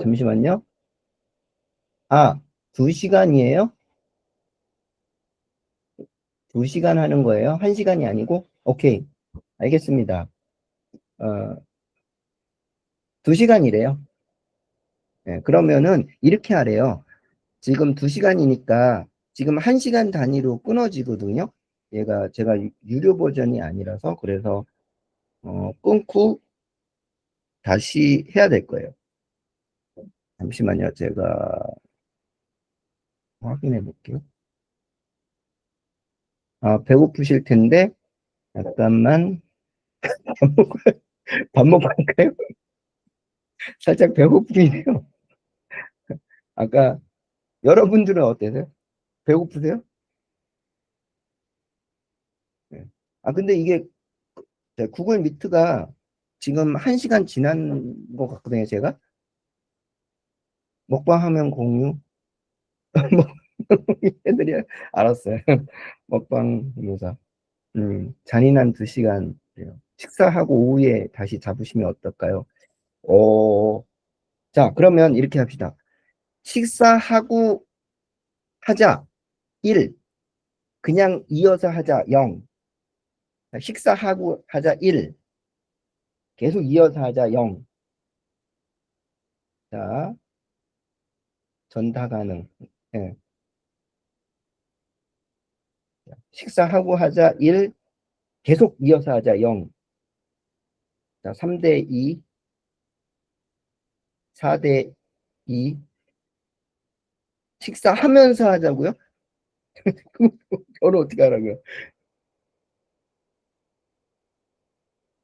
잠시만요. 아, 2시간이에요? 2시간 하는 거예요? 1시간이 아니고? 오케이. 알겠습니다. 어, 2시간이래요. 네, 그러면은 이렇게 하래요. 지금 2시간이니까 지금 1시간 단위로 끊어지거든요. 얘가 제가 유료 버전이 아니라서 그래서 끊고 다시 해야 될 거예요. 잠시만요. 제가 확인해 볼게요. 아, 배고프실 텐데 잠깐만 밥 먹고 할까요? 살짝 배고프네요. 아까 여러분들은 어때요? 배고프세요? 네. 아, 근데 이게 구글 미트가 지금 1시간 지난 것 같거든요, 제가. 먹방 화면 공유. 해드려요? 알았어요. 먹방 유사. 잔인한 2시간. 식사하고 오후에 다시 잡으시면 어떨까요? 어, 자, 그러면 이렇게 합시다. 식사하고 하자. 1. 그냥 이어서 하자. 0. 식사하고 하자. 1. 계속 이어서 하자. 0. 자, 전다 가능. 예. 식사하고 하자 1, 계속 이어서 하자 0. 자, 3대 2, 4대 2. 식사하면서 하자고요? 저를 어떻게 하라고요?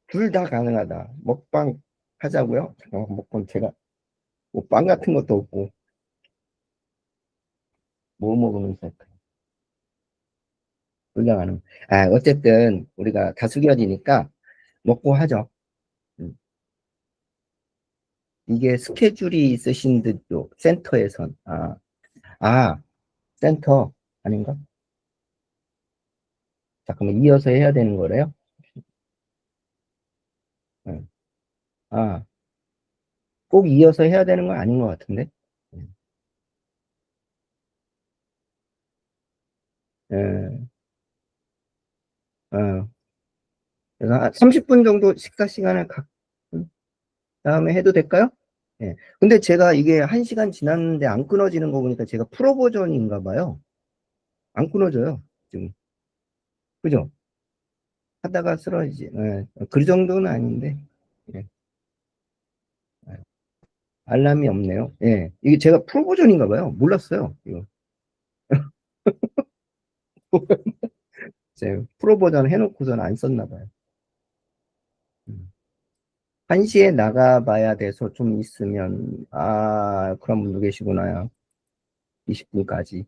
둘 다 가능하다. 먹방 하자고요? 잠깐만, 먹방 제가 뭐 빵 같은 것도 없고 뭐 먹으면서 할까요? 둘 다 가능. 아, 어쨌든 우리가 다수결이니까 먹고 하죠. 음. 이게 스케줄이 있으신 듯도 센터에선 센터 아닌가? 잠깐만 이어서 해야 되는 거래요? 응. 아, 꼭 이어서 해야 되는 건 아닌 것 같은데. 예, 어, 그래서 한 30분 정도 식사 시간을 다음에 해도 될까요? 예. 근데 제가 이게 1시간 지났는데 안 끊어지는 거 보니까 제가 프로 버전인가 봐요. 안 끊어져요, 지금. 그죠? 하다가 쓰러지지. 예. 그 정도는 아닌데. 예. 알람이 없네요. 예. 이게 제가 프로 버전인가 봐요. 몰랐어요. 이거. 제가 프로 버전 해놓고서는 안 썼나 봐요. 1시에 나가봐야 돼서 좀 있으면, 그런 분도 계시구나요. 20분까지.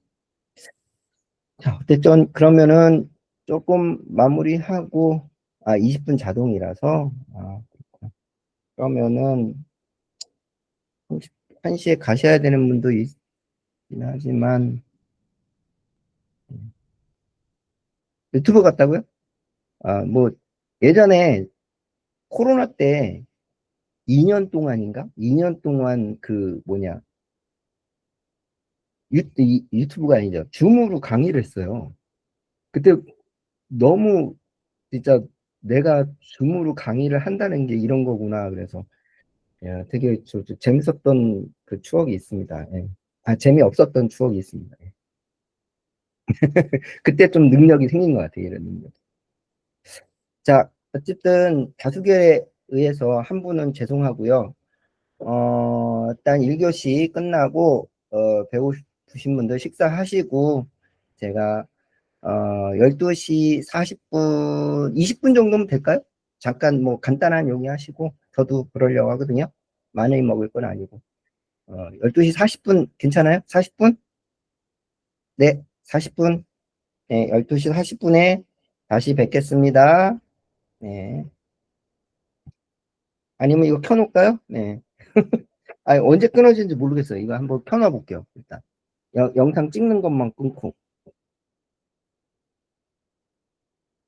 자, 어쨌든, 그러면은 조금 마무리하고, 20분 자동이라서, 그러면은, 1시에 가셔야 되는 분도 있긴 하지만, 유튜브 같다고요? 뭐, 예전에 코로나 때 2년 동안인가? 2년 동안 그 뭐냐, 유튜브가 아니죠. 줌으로 강의를 했어요. 그때 너무 진짜 내가 줌으로 강의를 한다는 게 이런 거구나. 그래서 야, 되게 저 재밌었던 그 추억이 있습니다. 예. 재미없었던 추억이 있습니다. 예. 그때 좀 능력이 생긴 것 같아요. 이런 능력. 자, 어쨌든 다수결에 의해서 한 분은 죄송하고요. 일단 1교시 끝나고 배우고 싶으신 분들 식사하시고 제가 12시 40분, 20분 정도면 될까요? 잠깐 뭐 간단한 용의 하시고 저도 그러려고 하거든요. 많이 먹을 건 아니고. 12시 40분 괜찮아요? 40분? 네, 40분. 네, 12시 40분에 다시 뵙겠습니다. 네. 아니면 이거 켜놓을까요? 네. 언제 끊어지는지 모르겠어요. 이거 한번 켜놔 볼게요. 일단. 영상 찍는 것만 끊고.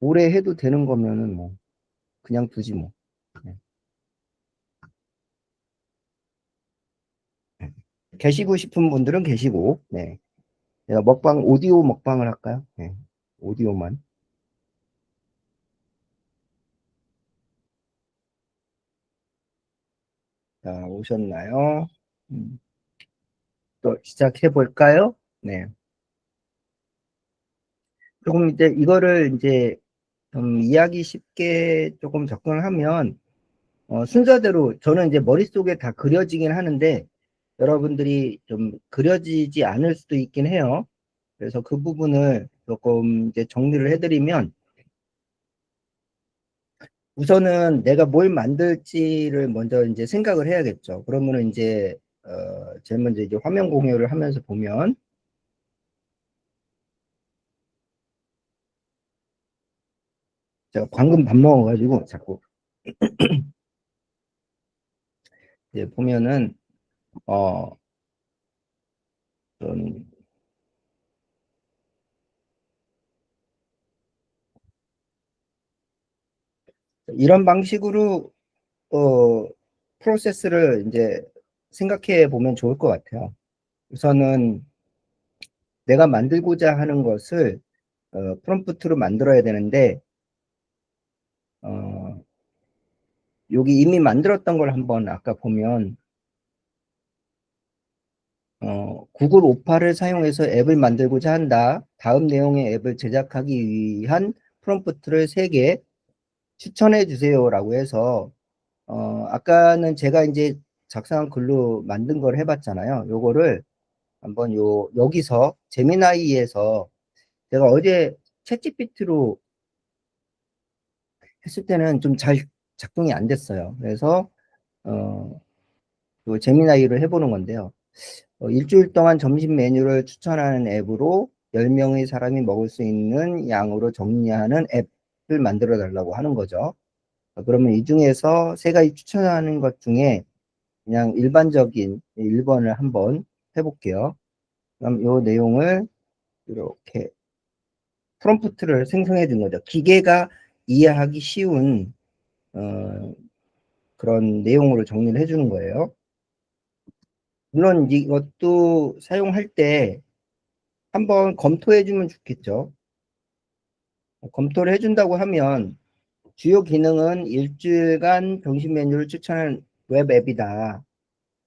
오래 해도 되는 거면은 뭐, 그냥 두지 뭐. 네. 계시고 싶은 분들은 계시고, 네. 내가 오디오 먹방을 할까요? 네. 오디오만. 자, 오셨나요? 또 시작해 볼까요? 네. 조금 이제 이거를 이제 좀 이해하기 쉽게 조금 접근을 하면, 순서대로 저는 이제 머릿속에 다 그려지긴 하는데, 여러분들이 좀 그려지지 않을 수도 있긴 해요. 그래서 그 부분을 조금 이제 정리를 해드리면, 우선은 내가 뭘 만들지를 먼저 이제 생각을 해야겠죠. 그러면은 이제, 제일 먼저 이제 화면 공유를 하면서 보면, 제가 방금 밥 먹어가지고 자꾸, 이제 보면은, 어, 좀 이런 방식으로, 프로세스를 이제 생각해 보면 좋을 것 같아요. 우선은 내가 만들고자 하는 것을, 프롬프트로 만들어야 되는데, 어, 여기 이미 만들었던 걸 한번 아까 보면, 구글 오파를 사용해서 앱을 만들고자 한다. 다음 내용의 앱을 제작하기 위한 프롬프트를 3개 추천해 주세요라고 해서, 아까는 제가 이제 작성한 글로 만든 걸 해봤잖아요. 요거를 한번 여기서 제미나이에서 제가 어제 챗GPT로 했을 때는 좀 잘 작동이 안 됐어요. 그래서, 요 제미나이로 해보는 건데요. 일주일 동안 점심 메뉴를 추천하는 앱으로 10명의 사람이 먹을 수 있는 양으로 정리하는 앱을 만들어 달라고 하는 거죠. 그러면 이 중에서 3가지 추천하는 것 중에 그냥 일반적인 1번을 한번 해볼게요. 그럼 이 내용을 이렇게 프롬프트를 생성해 준 거죠. 기계가 이해하기 쉬운 그런 내용으로 정리를 해주는 거예요. 물론 이것도 사용할 때 한번 검토해 주면 좋겠죠. 검토를 해준다고 하면 주요 기능은 일주일간 병신 메뉴를 추천한 웹 앱이다.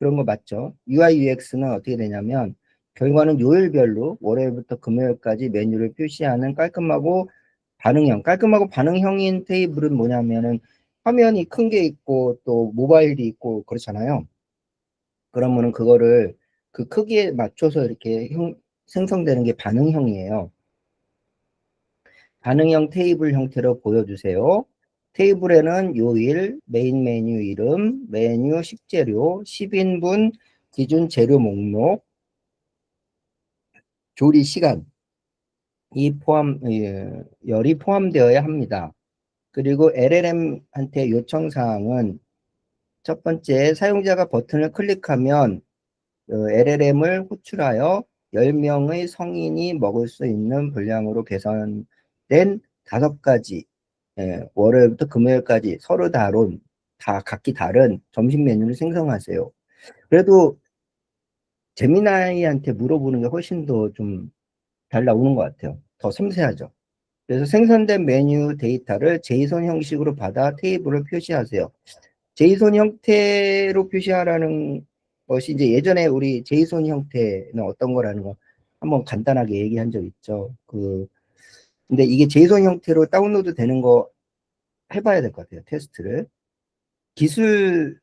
그런 거 맞죠? UI, UX는 어떻게 되냐면 결과는 요일별로 월요일부터 금요일까지 메뉴를 표시하는 깔끔하고 반응형인 테이블은 뭐냐면은 화면이 큰 게 있고 또 모바일이 있고 그렇잖아요. 그러면은 그거를 그 크기에 맞춰서 이렇게 생성되는 게 반응형이에요. 반응형 테이블 형태로 보여주세요. 테이블에는 요일, 메인 메뉴 이름, 메뉴 식재료, 10인분, 기준 재료 목록, 조리 시간, 열이 포함되어야 합니다. 그리고 LLM한테 요청사항은 첫 번째, 사용자가 버튼을 클릭하면 LLM을 호출하여 10명의 성인이 먹을 수 있는 분량으로 계산된 5가지, 월요일부터 금요일까지 각기 다른 점심 메뉴를 생성하세요. 그래도 제미나이한테 물어보는 게 훨씬 더 좀 잘 나오는 것 같아요. 더 섬세하죠. 그래서 생성된 메뉴 데이터를 제이슨 형식으로 받아 테이블을 표시하세요. 제이슨 형태로 표시하라는 것이 이제 예전에 우리 제이슨 형태는 어떤 거라는 거 한번 간단하게 얘기한 적 있죠. 근데 이게 제이슨 형태로 다운로드 되는 거 해봐야 될 것 같아요. 테스트를. 기술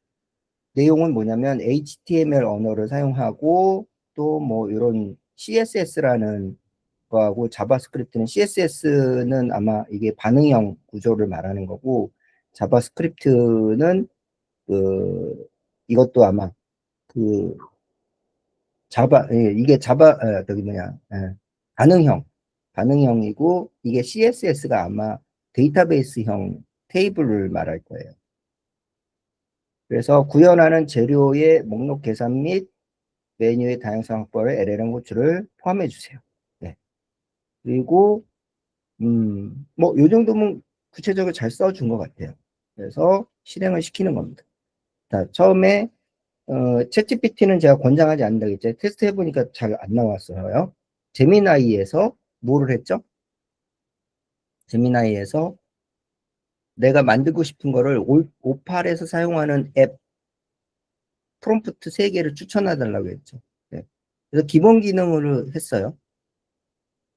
내용은 뭐냐면 HTML 언어를 사용하고 또 뭐 이런 CSS라는 거하고 자바스크립트는 CSS는 아마 이게 반응형 구조를 말하는 거고 자바스크립트는 이것도 아마 그 이게 저기 반응형 반응형이고 이게 CSS가 아마 데이터베이스형 테이블을 말할 거예요. 그래서 구현하는 재료의 목록 계산 및 메뉴의 다양성 확보에 LLM 호출을 포함해 주세요. 네. 그리고 뭐 요 정도면 구체적으로 잘 써준 것 같아요. 그래서 실행을 시키는 겁니다. 자, 처음에 챗GPT는 제가 권장하지 않는다 그랬죠. 테스트 해보니까 잘 안 나왔어요. 제미나이에서 뭐를 했죠? 제미나이에서 내가 만들고 싶은 거를 오팔에서 사용하는 앱 프롬프트 3개를 추천해달라고 했죠. 네. 그래서 기본 기능으로 했어요.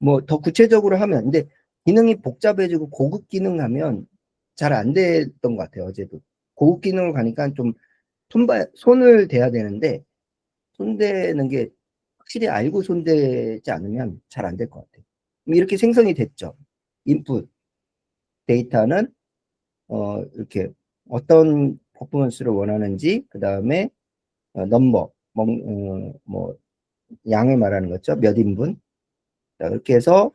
뭐 더 구체적으로 하면, 근데 기능이 복잡해지고 고급 기능 하면 잘 안 됐던 것 같아요, 어제도. 고급 기능을 가니까 좀 손을 대야 되는데, 손대는 게 확실히 알고 손대지 않으면 잘 안 될 것 같아요. 이렇게 생성이 됐죠. 인풋 데이터는 이렇게 어떤 퍼포먼스를 원하는지, 그 다음에 넘버, 뭐 양을 말하는 거죠. 몇 인분. 자, 이렇게 해서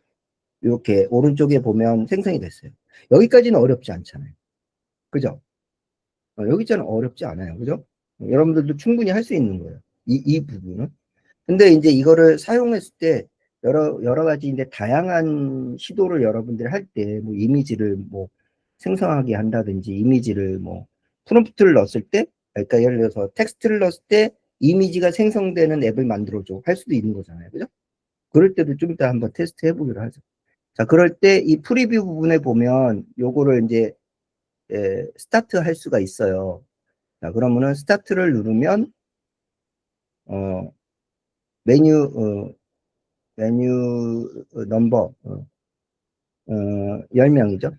이렇게 오른쪽에 보면 생성이 됐어요. 여기까지는 어렵지 않잖아요. 그죠? 여기까지는 어렵지 않아요. 그죠? 여러분들도 충분히 할 수 있는 거예요. 이 부분은. 근데 이제 이거를 사용했을 때 여러 가지 이제 다양한 시도를 여러분들이 할 때 뭐 이미지를 뭐 생성하게 한다든지 이미지를 뭐 프롬프트를 넣었을 때 그러니까 예를 들어서 텍스트를 넣었을 때 이미지가 생성되는 앱을 만들어줘 할 수도 있는 거잖아요. 그죠? 그럴 때도 좀 이따 한번 테스트 해보기로 하죠. 자, 그럴 때 이 프리뷰 부분에 보면 요거를 이제 스타트 할 수가 있어요. 자, 그러면은 스타트를 누르면 어, 메뉴 넘버 10명이죠.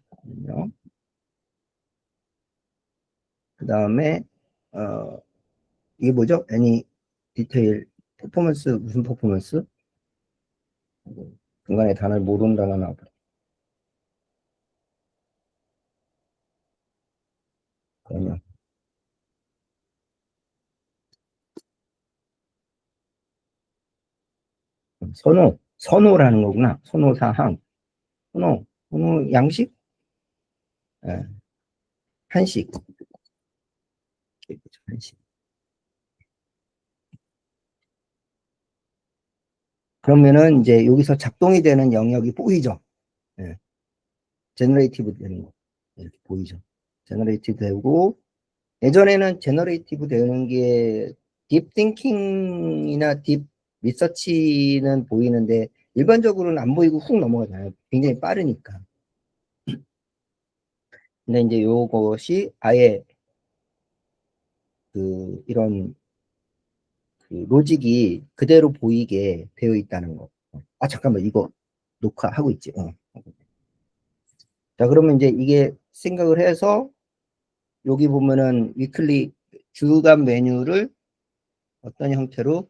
그 다음에 이게 뭐죠? 애니 디테일 퍼포먼스 무슨 퍼포먼스? 중간에 단어를 모른다나 나와버려. 그러면 선호라는 거구나. 선호 사항. 선호 양식? 예, 한식. 한식. 그러면은 이제 여기서 작동이 되는 영역이 보이죠? 예. 제너레이티브 되는 거. 이렇게 보이죠? 제너레이티브 되고, 예전에는 제너레이티브 되는 게 딥 띵킹이나 딥 리서치는 보이는데, 일반적으로는 안 보이고 훅 넘어가잖아요. 굉장히 빠르니까. 근데 이제 요것이 아예 이런 그 로직이 그대로 보이게 되어 있다는 거. 아, 잠깐만, 이거 녹화하고 있지. 자, 그러면 이제 이게 생각을 해서 여기 보면은 위클리 주간 메뉴를 어떤 형태로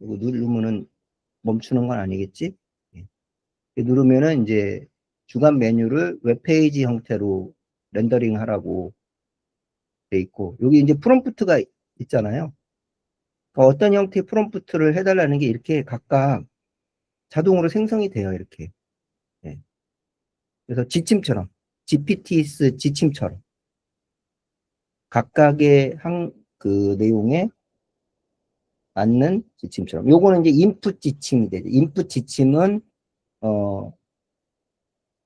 이거 누르면은 멈추는 건 아니겠지? 예. 누르면은 이제 주간 메뉴를 웹페이지 형태로 렌더링 하라고 돼 있고, 여기 이제 프롬프트가 있잖아요. 그러니까 어떤 형태의 프롬프트를 해달라는 게 이렇게 각각 자동으로 생성이 돼요, 이렇게. 예. 그래서 지침처럼, GPTs 지침처럼 각각의 그 내용에 맞는 지침처럼. 요거는 이제 인풋 지침이 되죠. 인풋 지침은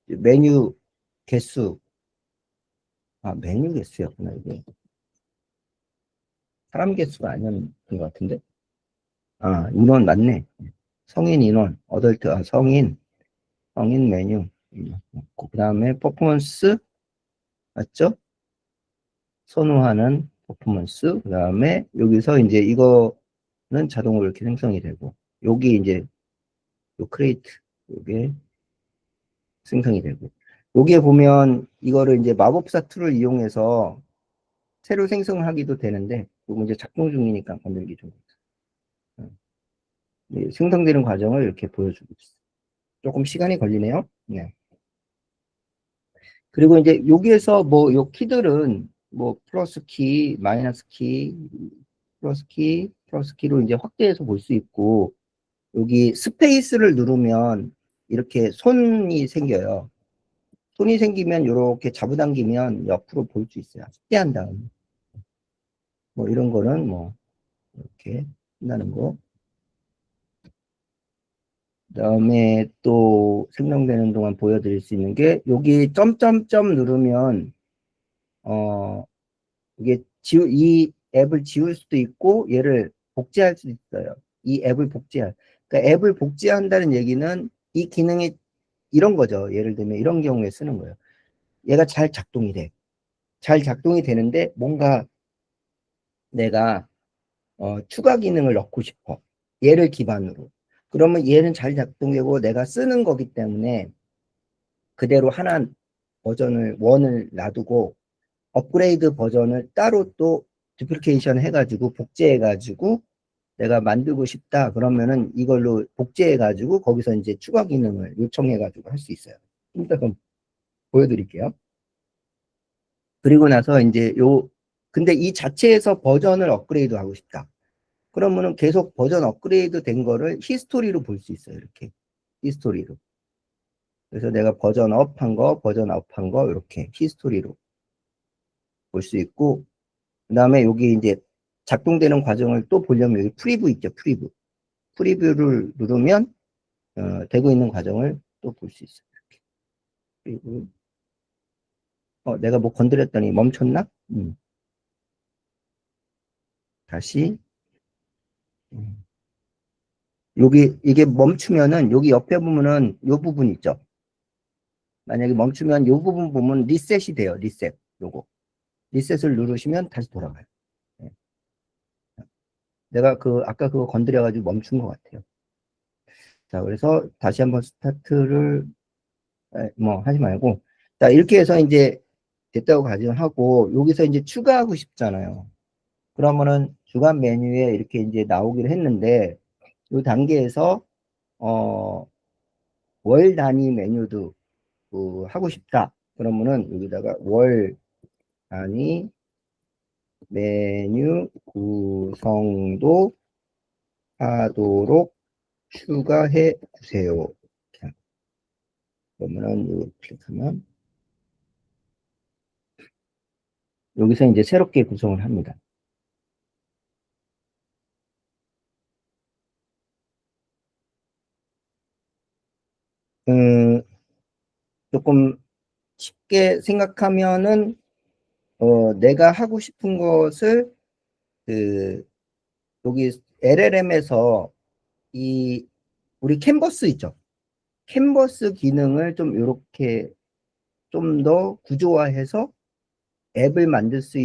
메뉴 개수, 메뉴 개수였구나, 이게. 사람 개수가 아니었던 것 같은데. 인원 맞네. 성인 인원, 어덜트, 성인 메뉴. 그 다음에 퍼포먼스, 맞죠? 선호하는 퍼포먼스. 그 다음에 여기서 이제 이거는 자동으로 이렇게 생성이 되고, 여기 이제 요 크레이트, 요게 생성이 되고, 여기에 보면 이거를 이제 마법사 툴을 이용해서 새로 생성하기도 되는데, 이거 이제 작동 중이니까 건들기 좀. 생성되는 과정을 이렇게 보여주고 있어요. 조금 시간이 걸리네요. 네. 그리고 이제 여기에서 뭐 요 키들은 뭐 플러스 키, 마이너스 키, 플러스 키로 이제 확대해서 볼 수 있고, 여기 스페이스를 누르면 이렇게 손이 생겨요. 손이 생기면 이렇게 잡아당기면 옆으로 볼 수 있어요. 확대한 다음에. 뭐 이런 거는 뭐 이렇게 한다는 거. 그다음에 또 생성되는 동안 보여드릴 수 있는 게 여기 점점점 누르면 이게 이 앱을 지울 수도 있고 얘를 복제할 수도 있어요. 이 앱을 그러니까 앱을 복제한다는 얘기는 이 기능이 이런 거죠. 예를 들면 이런 경우에 쓰는 거예요. 얘가 잘 작동이 돼. 잘 작동이 되는데 뭔가 내가 추가 기능을 넣고 싶어. 얘를 기반으로. 그러면 얘는 잘 작동되고 내가 쓰는 거기 때문에 그대로 하나 버전을 원을 놔두고 업그레이드 버전을 따로 또 두플리케이션 해가지고 복제해가지고 내가 만들고 싶다 그러면은 이걸로 복제해가지고 거기서 이제 추가 기능을 요청해가지고 할 수 있어요. 이따 좀 보여드릴게요. 그리고 나서 이제 근데 이 자체에서 버전을 업그레이드 하고 싶다. 그러면은 계속 버전 업그레이드 된 거를 히스토리로 볼 수 있어요. 이렇게 히스토리로. 그래서 내가 버전 업한 거, 이렇게 히스토리로 볼 수 있고, 그 다음에 여기 이제 작동되는 과정을 또 보려면 여기 프리뷰 있죠, 프리뷰. 프리뷰를 누르면 되고 있는 과정을 또 볼 수 있어요. 이렇게. 그리고 내가 뭐 건드렸더니 멈췄나? 다시 여기 이게 멈추면은 여기 옆에 보면은 요 부분 있죠. 만약에 멈추면 요 부분 보면 리셋이 돼요. 리셋. 요거 리셋을 누르시면 다시 돌아가요. 네. 내가 아까 그거 건드려가지고 멈춘 것 같아요. 자, 그래서 다시 한번 스타트를 뭐 하지 말고, 자, 이렇게 해서 이제 됐다고 가정하고 여기서 이제 추가하고 싶잖아요. 그러면은 주간 메뉴에 이렇게 이제 나오기로 했는데 이 단계에서 월 단위 메뉴도 하고 싶다. 그러면은 여기다가 월 단위 메뉴 구성도 하도록 추가해 주세요. 그러면은 이거 클릭하면 여기서 이제 새롭게 구성을 합니다. 조금 쉽게 생각하면은 내가 하고 싶은 것을 여기 LLM에서 우리 캔버스 있죠. 캔버스 기능을 좀 이렇게 좀 더 구조화해서 앱을 만들 수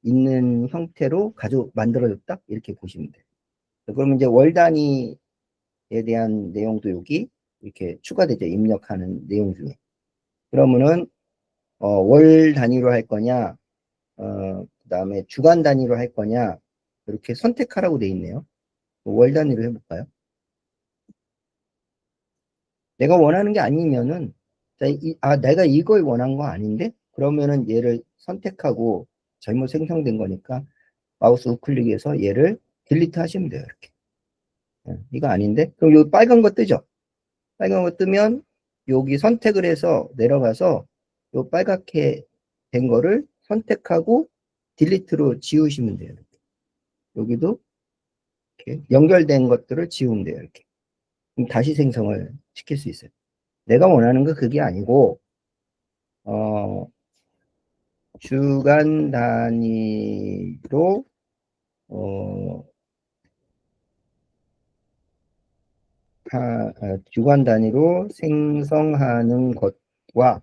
있는 형태로 만들어졌다? 이렇게 보시면 돼요. 그러면 이제 월 단위에 대한 내용도 여기 이렇게 추가되죠. 입력하는 내용 중에. 그러면은, 월 단위로 할 거냐, 그 다음에 주간 단위로 할 거냐, 이렇게 선택하라고 돼 있네요. 월 단위로 해볼까요? 내가 원하는 게 아니면은, 자, 내가 이걸 원한 거 아닌데? 그러면은 얘를 선택하고 잘못 생성된 거니까 마우스 우클릭해서 얘를 딜리트 하시면 돼요. 이렇게. 이거 아닌데? 그럼 여기 빨간 거 뜨죠? 빨간 거 뜨면 여기 선택을 해서 내려가서 요 빨갛게 된 거를 선택하고 딜리트로 지우시면 돼요. 이렇게. 여기도 이렇게 연결된 것들을 지우면 돼요. 이렇게. 그럼 다시 생성을 시킬 수 있어요. 내가 원하는 거 그게 아니고 어, 주간 단위로 어, 주간 단위로 생성하는 것과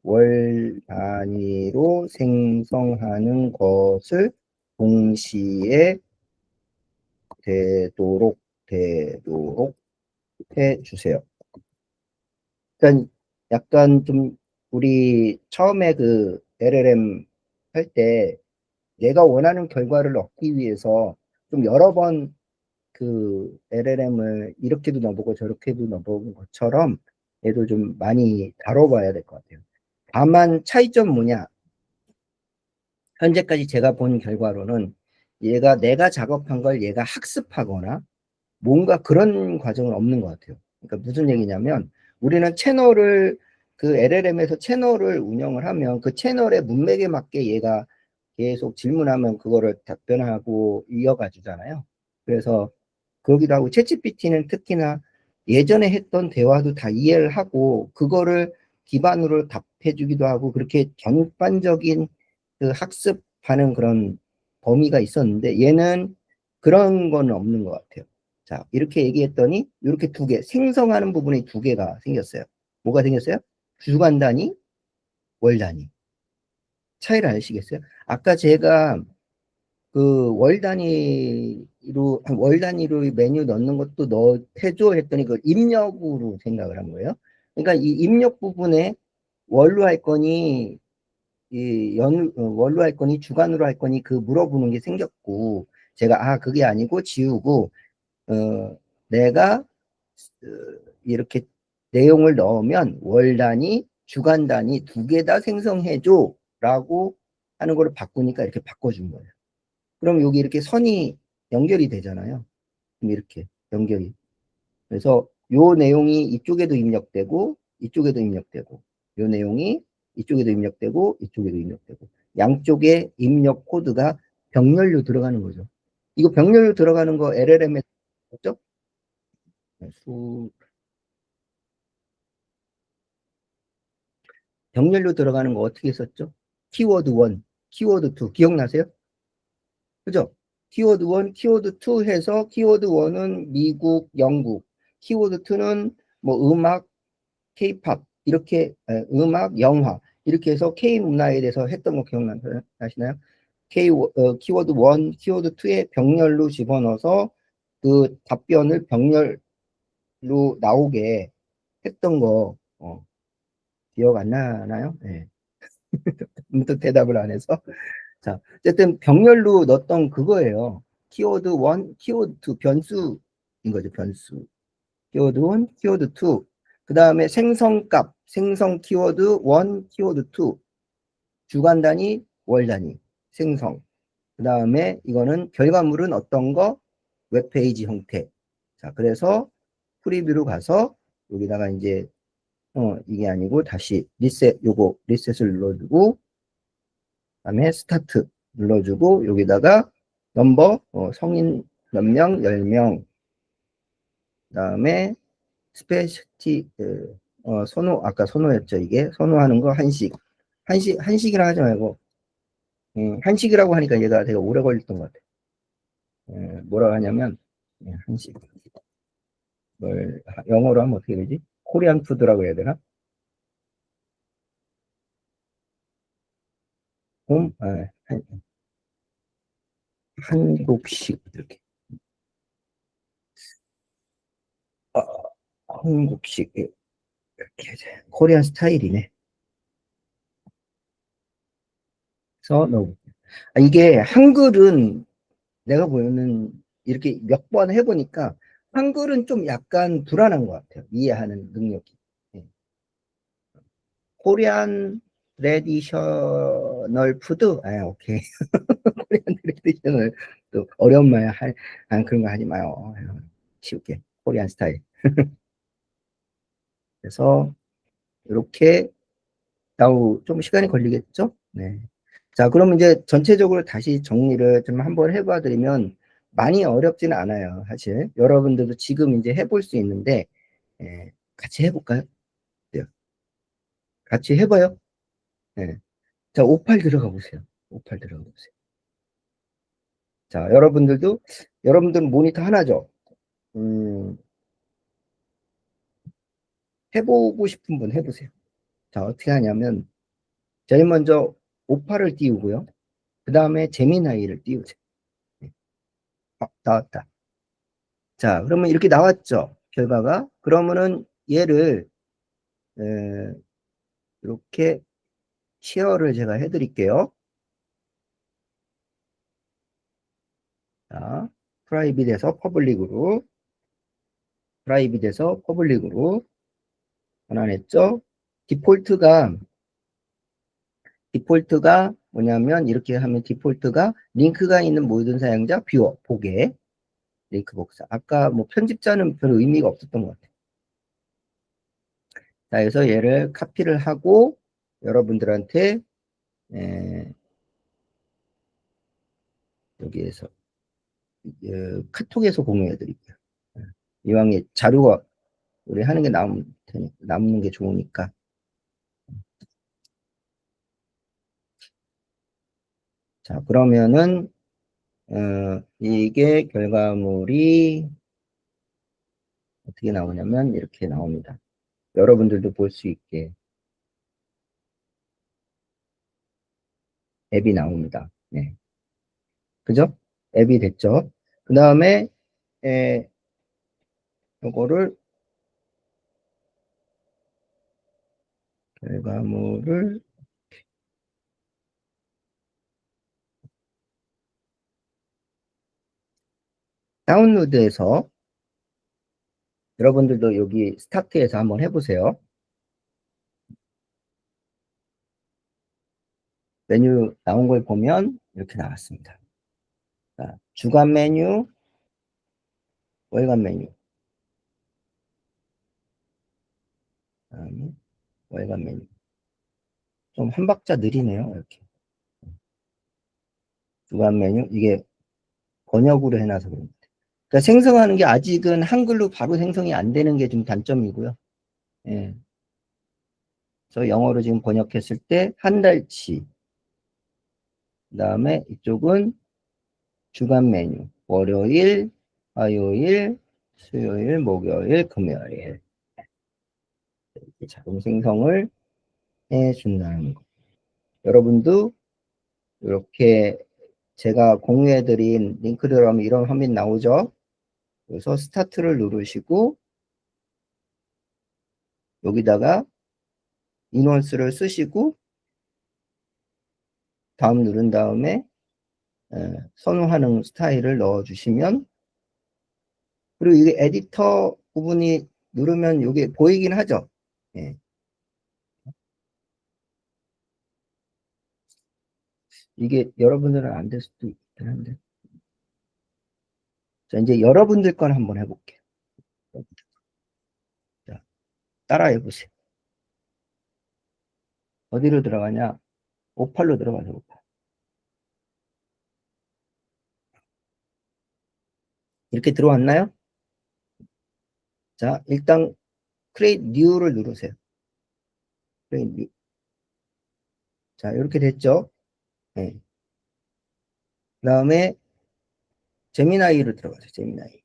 월 단위로 생성하는 것을 동시에 되도록 해 주세요. 약간 좀 우리 처음에 그 LLM 할 때 내가 원하는 결과를 얻기 위해서 좀 여러 번 그 LLM을 이렇게도 넣어보고 저렇게도 넣어본 것처럼 얘도 좀 많이 다뤄봐야 될 것 같아요. 다만 차이점 뭐냐? 현재까지 제가 본 결과로는 내가 작업한 걸 얘가 학습하거나 뭔가 그런 과정은 없는 것 같아요. 그러니까 무슨 얘기냐면 우리는 그 LLM에서 채널을 운영을 하면 그 채널의 문맥에 맞게 얘가 계속 질문하면 그거를 답변하고 이어가 주잖아요. 그래서 그러기도 하고 챗GPT는 특히나 예전에 했던 대화도 다 이해를 하고 그거를 기반으로 답해 주기도 하고 그렇게 전반적인 그 학습하는 그런 범위가 있었는데 얘는 그런 건 없는 것 같아요. 자, 이렇게 얘기했더니 이렇게 생성하는 부분이 두 개가 생겼어요. 뭐가 생겼어요? 주간 단위, 월 단위. 차이를 아시겠어요? 아까 제가 그 월 단위로 메뉴 넣는 것도 해줘 했더니 그걸 입력으로 생각을 한 거예요. 그러니까 이 입력 부분에 월로 할 거니 월로 할 거니 주간으로 할 거니 그 물어보는 게 생겼고 제가 그게 아니고 지우고 내가 어, 이렇게 내용을 넣으면 월 단위, 주간 단위 두 개 다 생성해줘 라고 하는 거를 바꾸니까 이렇게 바꿔준 거예요. 그럼 여기 이렇게 선이 연결이 되잖아요. 그럼 이렇게 연결이. 그래서 요 내용이 이쪽에도 입력되고 이쪽에도 입력되고 요 내용이 이쪽에도 입력되고 이쪽에도 입력되고 양쪽에 입력 코드가 병렬로 들어가는 거죠. 이거 병렬로 들어가는 거 LLM에 썼죠? 병렬로 들어가는 거 어떻게 썼죠? 키워드 1, 키워드 2 기억나세요? 그죠? 키워드 1, 키워드 2 해서 키워드 1은 미국, 영국, 키워드 2는 뭐 음악, K-팝 이렇게 음악, 영화 이렇게 해서 K 문화에 대해서 했던 거 기억나시나요? 키워드 1, 키워드 2에 병렬로 집어넣어서 그 답변을 병렬로 나오게 했던 거 기억 안 나나요? 네. 문득 대답을 안 해서. 자, 어쨌든 병렬로 넣었던 그거예요. 키워드 1, 키워드 2 변수인 거죠, 변수. 키워드 1, 키워드 2. 그 다음에 생성값, 생성 키워드 1, 키워드 2. 주간 단위, 월 단위, 생성. 그 다음에 이거는 결과물은 어떤 거? 웹페이지 형태. 자, 그래서 프리뷰로 가서 여기다가 이제 이게 아니고 다시 리셋을 눌러주고 그다음에 스타트 눌러주고 여기다가 넘버 성인 몇 명, 10명 그다음에 스페셜티 아까 선호였죠. 이게 선호하는 거 한식이라 하지 말고 한식이라고 하니까 얘가 되게 오래 걸렸던 것 같아. 뭐라고 하냐면 한식 영어로 하면 어떻게 되지? 코리안 푸드라고 해야 되나? 홈? 한국식 이렇게. 한국식 이렇게 코리안 스타일이네. 그래서 이게 한글은 내가 보면은 이렇게 몇 번 해보니까 한글은 좀 약간 불안한 것 같아요. 이해하는 능력이. 예. 코리안 트레디셔널 푸드? 오케이. 코리안 트레디셔널 또 어려운 말 그런 거 하지 마요. 쉽게 코리안 스타일. 그래서 이렇게 좀 시간이 걸리겠죠? 네. 자, 그럼 이제 전체적으로 다시 정리를 좀 한번 해봐 드리면 많이 어렵지는 않아요. 사실 여러분들도 지금 이제 해볼 수 있는데 같이 해볼까요? 네. 같이 해봐요. 네. 자, 58 들어가 보세요. 58 들어가 보세요. 자, 여러분들은 모니터 하나죠? 해보고 싶은 분 해보세요. 자, 어떻게 하냐면 제일 먼저 58을 띄우고요. 그 다음에 제미나이를 띄우세요. 네. 나왔다. 자, 그러면 이렇게 나왔죠? 결과가. 그러면은 얘를 이렇게 쉐어를 제가 해드릴게요. 자, 프라이빗에서 퍼블릭으로 변환했죠? 디폴트가 뭐냐면 이렇게 하면 디폴트가 링크가 있는 모든 사용자 보게 링크 복사. 아까 뭐 편집자는 별 의미가 없었던 것 같아요. 자, 그래서 얘를 카피를 하고 여러분들한테 여기에서 카톡에서 공유해 드릴게요. 이왕에 자료가 우리 하는 게 남는 게 좋으니까. 자, 그러면은 이게 결과물이 어떻게 나오냐면 이렇게 나옵니다. 여러분들도 볼 수 있게 앱이 나옵니다. 네. 그죠? 앱이 됐죠? 그 다음에 이거를 결과물을 다운로드해서 여러분들도 여기 스타트에서 한번 해보세요. 메뉴 나온 걸 보면 이렇게 나왔습니다. 자, 주간 메뉴, 월간 메뉴, 그다음에 월간 메뉴. 좀 한 박자 느리네요. 이렇게. 주간 메뉴, 이게 번역으로 해놔서 그런 것 같아요. 그러니까 생성하는 게 아직은 한글로 바로 생성이 안 되는 게 좀 단점이고요. 예. 그래서 영어로 지금 번역했을 때 한 달치, 그 다음에 이쪽은 주간 메뉴, 월요일, 화요일, 수요일, 목요일, 금요일. 이렇게 자동 생성을 해준다는 거. 여러분도 이렇게 제가 공유해드린 링크를 하면 이런 화면 나오죠? 그래서 스타트를 누르시고 여기다가 인원수를 쓰시고 다음 누른 다음에 선호하는 스타일을 넣어주시면, 그리고 이게 에디터 부분이 누르면 이게 보이긴 하죠. 예. 이게 여러분들은 안 될 수도 있긴 한데. 자, 이제 여러분들 건 한번 해볼게요. 자, 따라해 보세요. 어디로 들어가냐? 58로 들어가서 58. 이렇게 들어왔나요? 자, 일단 create new를 누르세요. create new. 자, 이렇게 됐죠? 네. 그 다음에 제미나이로 들어가세요. 제미나이.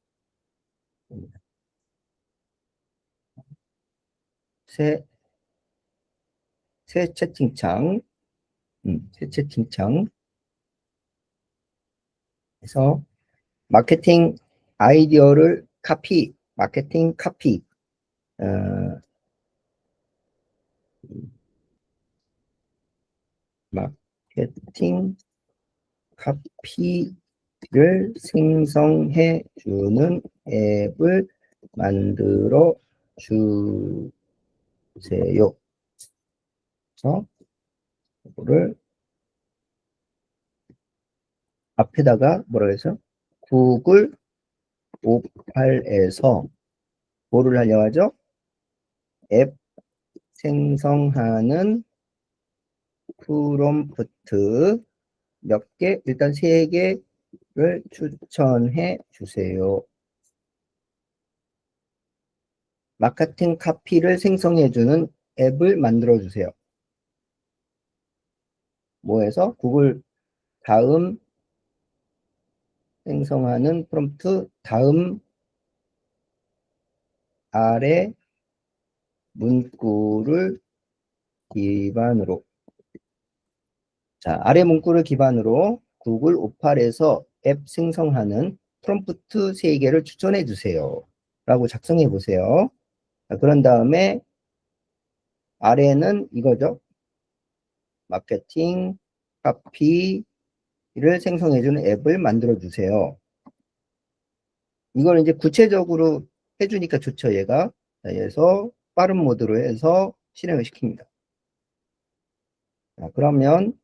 새 채팅창. 새 채팅창. 그래서 마케팅 아이디어를 카피, 마케팅 카피, 마케팅 카피를 생성해 주는 앱을 만들어 주세요. 그래서 이거를 앞에다가 뭐라 해서 구글 58에서 뭐를 하려고 하죠? 앱 생성하는 프롬프트 몇 개? 일단 3개를 추천해 주세요. 마케팅 카피를 생성해 주는 앱을 만들어 주세요. 뭐해서? 구글 다음 생성하는 프롬프트 다음 아래 문구를 기반으로 자, 아래 문구를 기반으로 구글 58에서 앱 생성하는 프롬프트 3개를 추천해 주세요. 라고 작성해 보세요. 자, 그런 다음에 아래는 이거죠. 마케팅 카피를 생성해 주는 앱을 만들어 주세요. 이걸 이제 구체적으로 해주니까 좋죠, 얘가. 자, 그래서 빠른 모드로 해서 실행을 시킵니다. 자, 그러면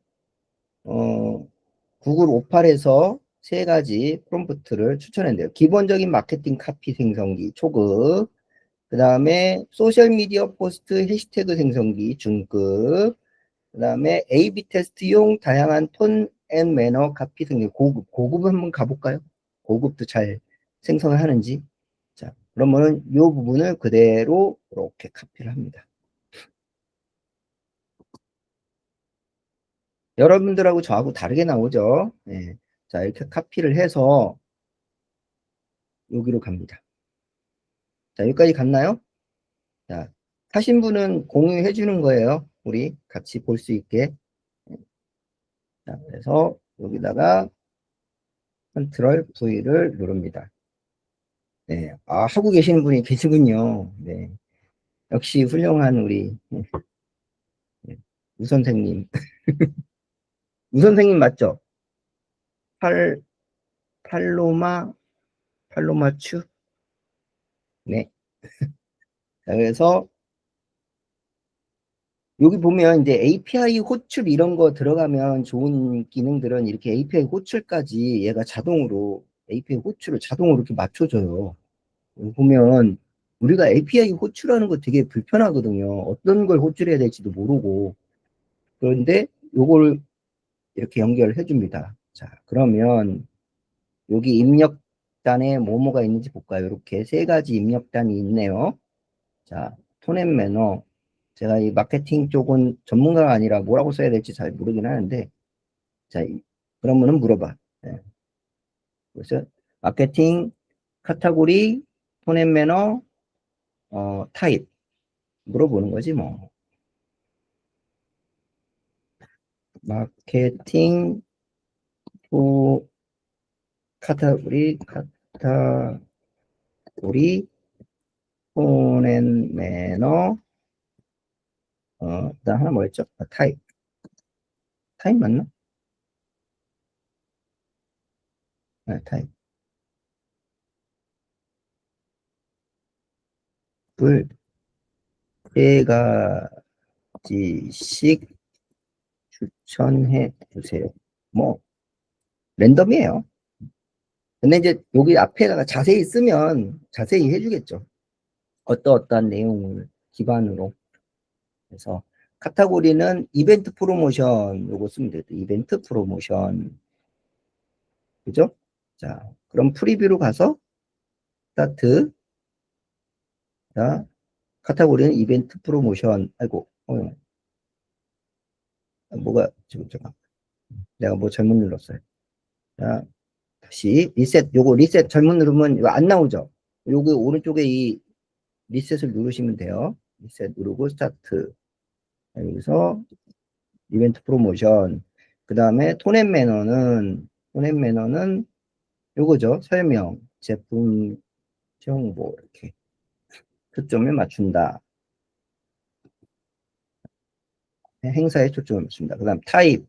구글 58에서 3가지 프롬프트를 추천했는데요. 기본적인 마케팅 카피 생성기 초급, 그 다음에 소셜미디어 포스트 해시태그 생성기 중급, 그 다음에 A/B 테스트용 다양한 톤 앤 매너 카피 생성기 고급. 고급 한번 가볼까요? 고급도 잘 생성을 하는지. 자, 그러면은 이 부분을 그대로 이렇게 카피를 합니다. 여러분들하고 저하고 다르게 나오죠. 네. 자, 이렇게 카피를 해서 여기로 갑니다. 자, 여기까지 갔나요? 자, 하신 분은 공유해 주는 거예요. 우리 같이 볼 수 있게. 자, 그래서 여기다가 컨트롤 V를 누릅니다. 네. 아, 하고 계시는 분이 계시군요. 네. 역시 훌륭한 우리 우 선생님. 우 선생님 맞죠? 팔로마추? 네. 자, 그래서 여기 보면 이제 API 호출 이런 거 들어가면 좋은 기능들은 이렇게 API 호출까지 얘가 자동으로 API 호출을 자동으로 이렇게 맞춰줘요. 여기 보면 우리가 API 호출하는 거 되게 불편하거든요. 어떤 걸 호출해야 될지도 모르고. 그런데 요걸 이렇게 연결해 줍니다. 자, 그러면 여기 입력단에 뭐뭐가 있는지 볼까요? 이렇게 3가지 입력단이 있네요. 자, 톤앤 매너. 제가 이 마케팅 쪽은 전문가가 아니라 뭐라고 써야 될지 잘 모르긴 하는데, 자, 그러면은 물어봐. 네. 그래서 마케팅 카테고리, 톤앤 매너, 타입 물어보는 거지 뭐. 마케팅 또 카테고리, 톤앤 매너, 그다음 하나 뭐였죠? 타입. 타입 맞나? 네, 타입. 을 3가지씩 추천해 주세요. 뭐 랜덤이에요. 근데 이제 여기 앞에다가 자세히 쓰면 자세히 해주겠죠. 어떠한 내용을 기반으로. 그래서 카테고리는 이벤트 프로모션 요거 쓰면 돼요. 이벤트 프로모션. 그죠? 자, 그럼 프리뷰로 가서 스타트. 자, 카테고리는 이벤트 프로모션. 아이고, 뭐가 지금 잠깐 내가 뭐 잘못 눌렀어요. 자, 다시 리셋. 요거 리셋 잘못 누르면 이거 안 나오죠? 요거 오른쪽에 이 리셋을 누르시면 돼요. 리셋 누르고 스타트. 여기서 이벤트 프로모션. 그 다음에 톤앤 매너는 요거죠. 설명, 제품 정보 이렇게 초점을 맞춘다. 행사에 초점을 맞춘다. 그 다음 타입.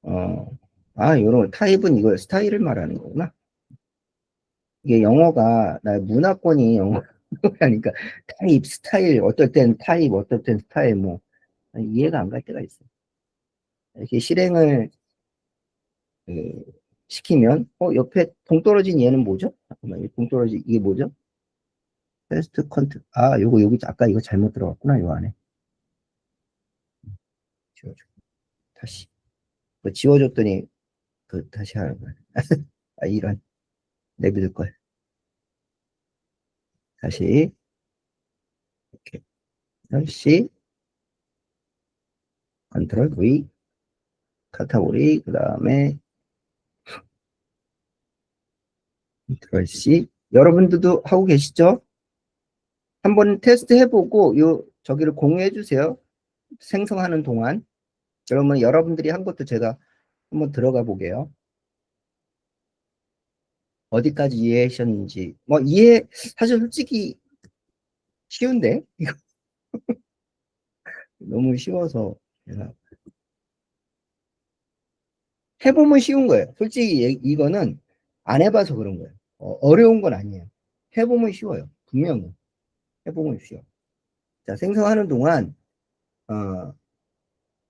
요런 타입은 이걸 스타일을 말하는 거구나. 이게 영어가, 나 문화권이 영어하니까 타입, 스타일, 어떨 땐 타입, 어떨 땐 스타일, 뭐, 이해가 안 갈 때가 있어. 이렇게 실행을 그, 시키면, 옆에 동떨어진 얘는 뭐죠? 잠깐만, 이 동떨어진, 이게 뭐죠? 테스트 컨트, 요거, 여기, 아까 이거 잘못 들어갔구나, 요 안에. 지워줘. 다시. 지워줬더니, 다시 하는 거야. 이런, 내비둘 걸. 다시, 이렇게. 다시, 컨트롤 V, 카테고리, 그 다음에, 컨트롤 C. 여러분들도 하고 계시죠? 한번 테스트 해보고, 저기를 공유해 주세요. 생성하는 동안. 그러면 여러분들이 한 것도 제가 한번 들어가 보게요. 어디까지 이해하셨는지. 사실 솔직히 쉬운데? 이거 너무 쉬워서. 제가 해보면 쉬운 거예요. 솔직히 이거는 안 해봐서 그런 거예요. 어려운 건 아니에요. 해보면 쉬워요. 분명히. 해보면 쉬워. 자, 생성하는 동안,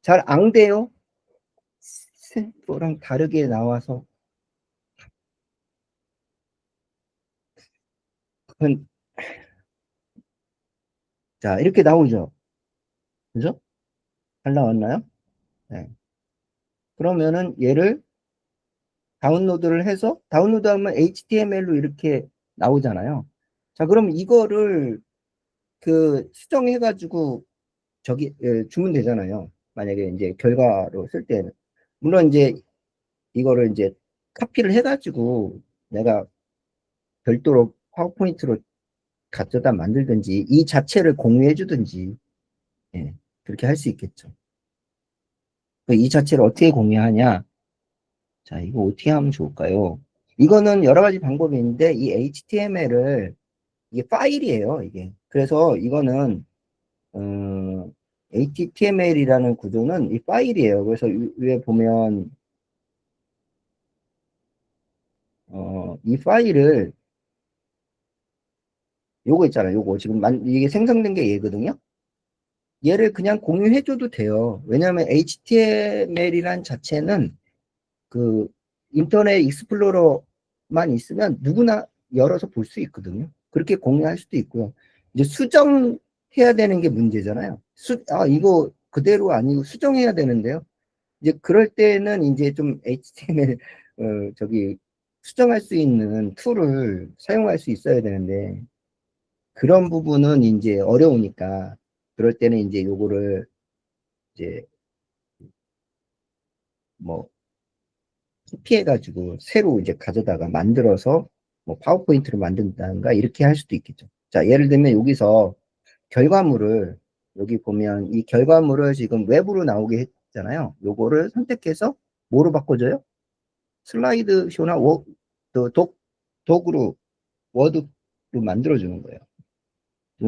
잘 안 돼요. 샘플랑 다르게 나와서. 그건, 자, 이렇게 나오죠. 그죠? 잘 나왔나요? 네. 그러면은 얘를 다운로드를 해서, 다운로드하면 HTML로 이렇게 나오잖아요. 자, 그럼 이거를 수정해가지고 주면 되잖아요. 만약에 이제 결과로 쓸 때는. 물론 이제 이거를 이제 카피를 해가지고 내가 별도로 파워포인트로 가져다 만들든지 이 자체를 공유해 주든지, 예, 그렇게 할 수 있겠죠. 이 자체를 어떻게 공유하냐? 자, 이거 어떻게 하면 좋을까요? 이거는 여러 가지 방법이 있는데 이 HTML을 이게 파일이에요, 이게. 그래서 이거는 HTML이라는 구조는 이 파일이에요. 그래서 위에 보면 이 파일을 요거 있잖아요. 요거 지금 이게 생성된 게 얘거든요. 얘를 그냥 공유해줘도 돼요. 왜냐하면 HTML이란 자체는 그 인터넷 익스플로러만 있으면 누구나 열어서 볼 수 있거든요. 그렇게 공유할 수도 있고요. 이제 수정해야 되는 게 문제잖아요. 이거 그대로 아니고 수정해야 되는데요. 이제 그럴 때는 이제 좀 HTML 수정할 수 있는 툴을 사용할 수 있어야 되는데 그런 부분은 이제 어려우니까 그럴 때는 이제 요거를 이제 뭐 피해가지고 새로 이제 가져다가 만들어서 뭐 파워포인트를 만든다든가 이렇게 할 수도 있겠죠. 자, 예를 들면 여기서 결과물을 여기 보면 이 결과물을 지금 웹으로 나오게 했잖아요. 요거를 선택해서 뭐로 바꿔줘요? 슬라이드 쇼나 독으로 워드로 만들어주는 거예요.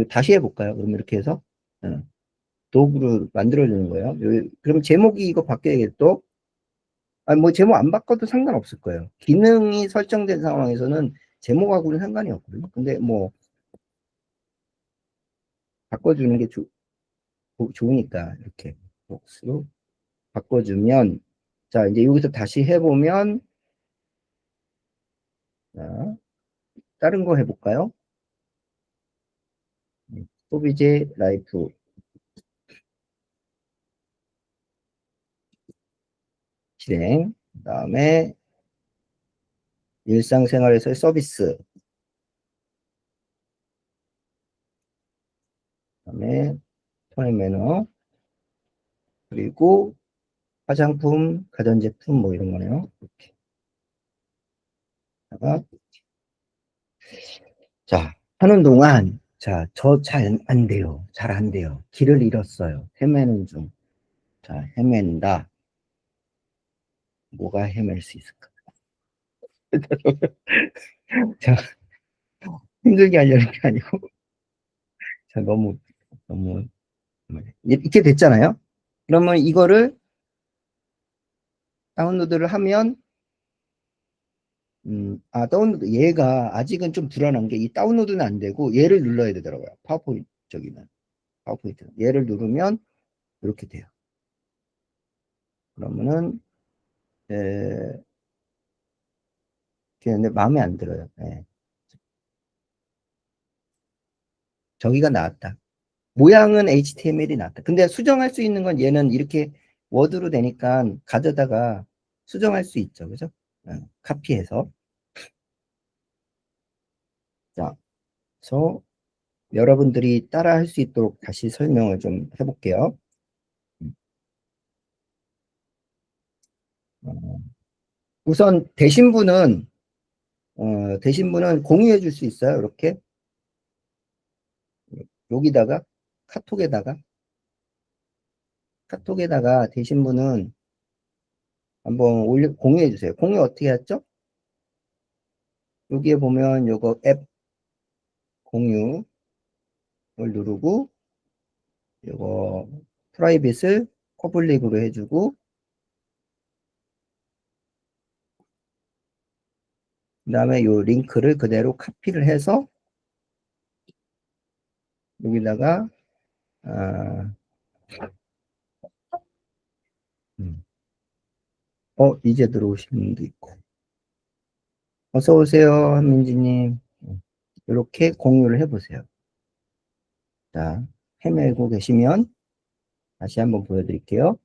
다시 해볼까요? 그럼 이렇게 해서 독으로 만들어주는 거예요. 그럼 제목이 이거 바뀌어야겠죠? 뭐 제목 안 바꿔도 상관없을 거예요. 기능이 설정된 상황에서는 제목하고는 상관이 없거든요. 근데 뭐 바꿔주는 게 좋으니까 이렇게 복수로 바꿔주면 자 이제 여기서 다시 해보면 자, 다른 거 해볼까요? 소비재 라이프 실행 그 다음에 일상생활에서의 서비스 그 다음에 토익 매너 그리고 화장품, 가전제품 뭐 이런 거네요. 이렇게. 자, 하는 동안 자, 저 잘 안 돼요. 잘 안 돼요. 길을 잃었어요. 헤매는 중. 자, 헤맨다. 뭐가 헤맬 수 있을까? 자, 힘들게 하려는 게 아니고. 자, 너무 이렇게 됐잖아요. 그러면 이거를 다운로드를 하면 다운로드 얘가 아직은 좀 불안한 게 이 다운로드는 안 되고 얘를 눌러야 되더라고요. 파워포인트 저기는 파워포인트 얘를 누르면 이렇게 돼요. 그러면은 근데 마음에 안 들어요. 예. 저기가 나왔다. 모양은 HTML이 나왔다. 근데 수정할 수 있는 건 얘는 이렇게 워드로 되니까 가져다가 수정할 수 있죠. 그죠? 카피해서. 자, 그래서 여러분들이 따라 할 수 있도록 다시 설명을 좀 해볼게요. 우선 되신 분은 공유해 줄 수 있어요. 이렇게 여기다가 카톡에다가 되신 분은 한번 공유해 주세요. 공유 어떻게 했죠? 여기에 보면 요거 앱 공유를 누르고 요거 프라이빗을 퍼블릭으로 해주고 그 다음에 요 링크를 그대로 카피를 해서 여기다가 이제 들어오신 분도 있고 어서 오세요 한민지님. 이렇게 공유를 해보세요. 자, 헤매고 계시면 다시 한번 보여드릴게요.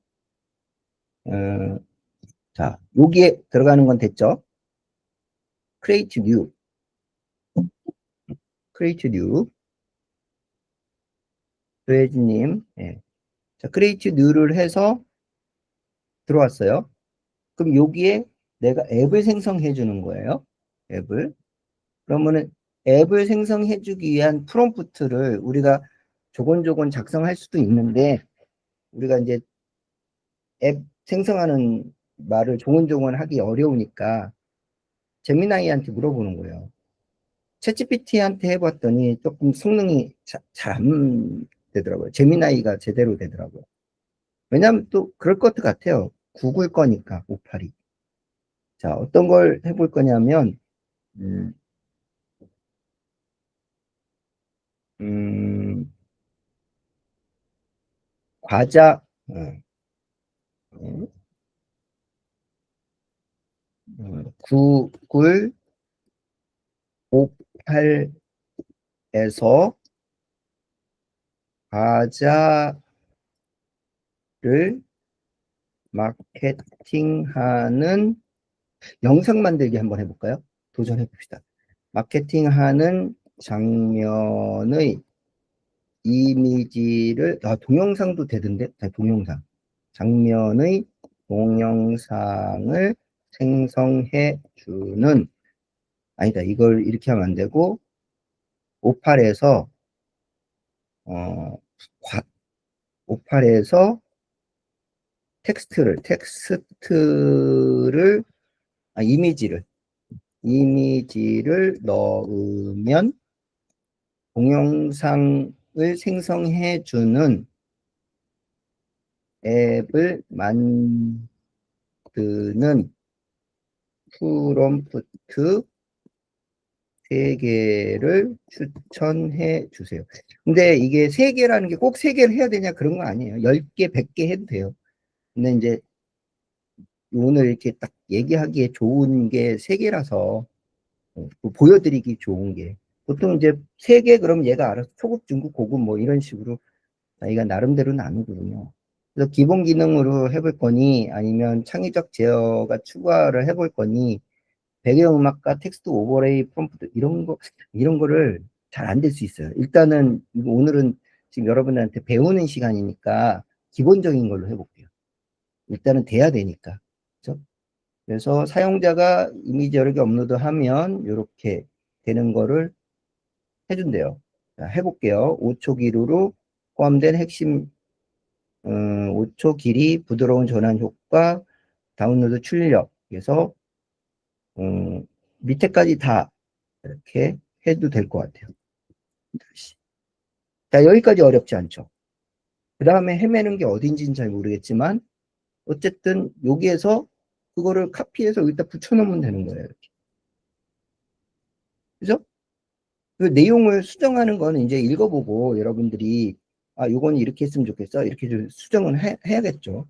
자, 여기에 들어가는 건 됐죠? Create New. 조혜진님. 예. 자, Create New를 해서 들어왔어요. 그럼 여기에 내가 앱을 생성해 주는 거예요. 앱을. 그러면은 앱을 생성해 주기 위한 프롬프트를 우리가 조곤조곤 작성할 수도 있는데 우리가 이제 앱 생성하는 말을 조곤조곤 하기 어려우니까 제미나이한테 물어보는 거예요. 챗GPT한테 해봤더니 조금 성능이 잘 안 되더라고요. 제미나이가 제대로 되더라고요. 왜냐하면 또 그럴 것 같아요. 구글 거니까 오팔이. 자, 어떤 걸 해볼 거냐면 음, 음, 과자 구글 오팔에서 과자를 마케팅하는 영상 만들기 한번 해볼까요? 도전해 봅시다. 마케팅하는 장면의 이미지를 동영상도 되던데? 동영상 장면의 동영상을 생성해 주는 아니다. 이걸 이렇게 하면 안 되고 오팔에서 어, 오팔에서 텍스트를 이미지를 넣으면 동영상을 생성해 주는 앱을 만드는 프롬프트 3개를 추천해 주세요. 근데 이게 3개라는 게 꼭 3개를 해야 되냐 그런 거 아니에요. 10개, 100개 해도 돼요. 근데 이제 오늘 이렇게 딱 얘기하기에 좋은 게 3개라서 보여드리기 좋은 게 보통 이제 3개 그러면 얘가 알아서 초급, 중급, 고급 뭐 이런 식으로 자기가 나름대로 나누거든요. 그래서 기본 기능으로 해볼 거니 아니면 창의적 제어가 추가를 해볼 거니 배경음악과 텍스트 오버레이 프롬프트 이런 거를 잘 안 될 수 있어요. 일단은 오늘은 지금 여러분들한테 배우는 시간이니까 기본적인 걸로 해볼게요. 일단은 돼야 되니까. 그렇죠? 그래서 사용자가 이미지 여러 개 업로드하면 이렇게 되는 거를 해준대요. 자, 해볼게요. 5초 기루로 포함된 핵심 5초 길이 부드러운 전환 효과 다운로드 출력 그래서 밑에까지 다 이렇게 해도 될 것 같아요. 자, 여기까지 어렵지 않죠. 그 다음에 헤매는 게 어딘지는 잘 모르겠지만 어쨌든 여기에서 그거를 카피해서 여기다 붙여놓으면 되는 거예요. 이렇게. 그죠? 그 내용을 수정하는 거는 이제 읽어보고 여러분들이 아, 요거는 이렇게 했으면 좋겠어. 이렇게 좀 수정은 해야겠죠.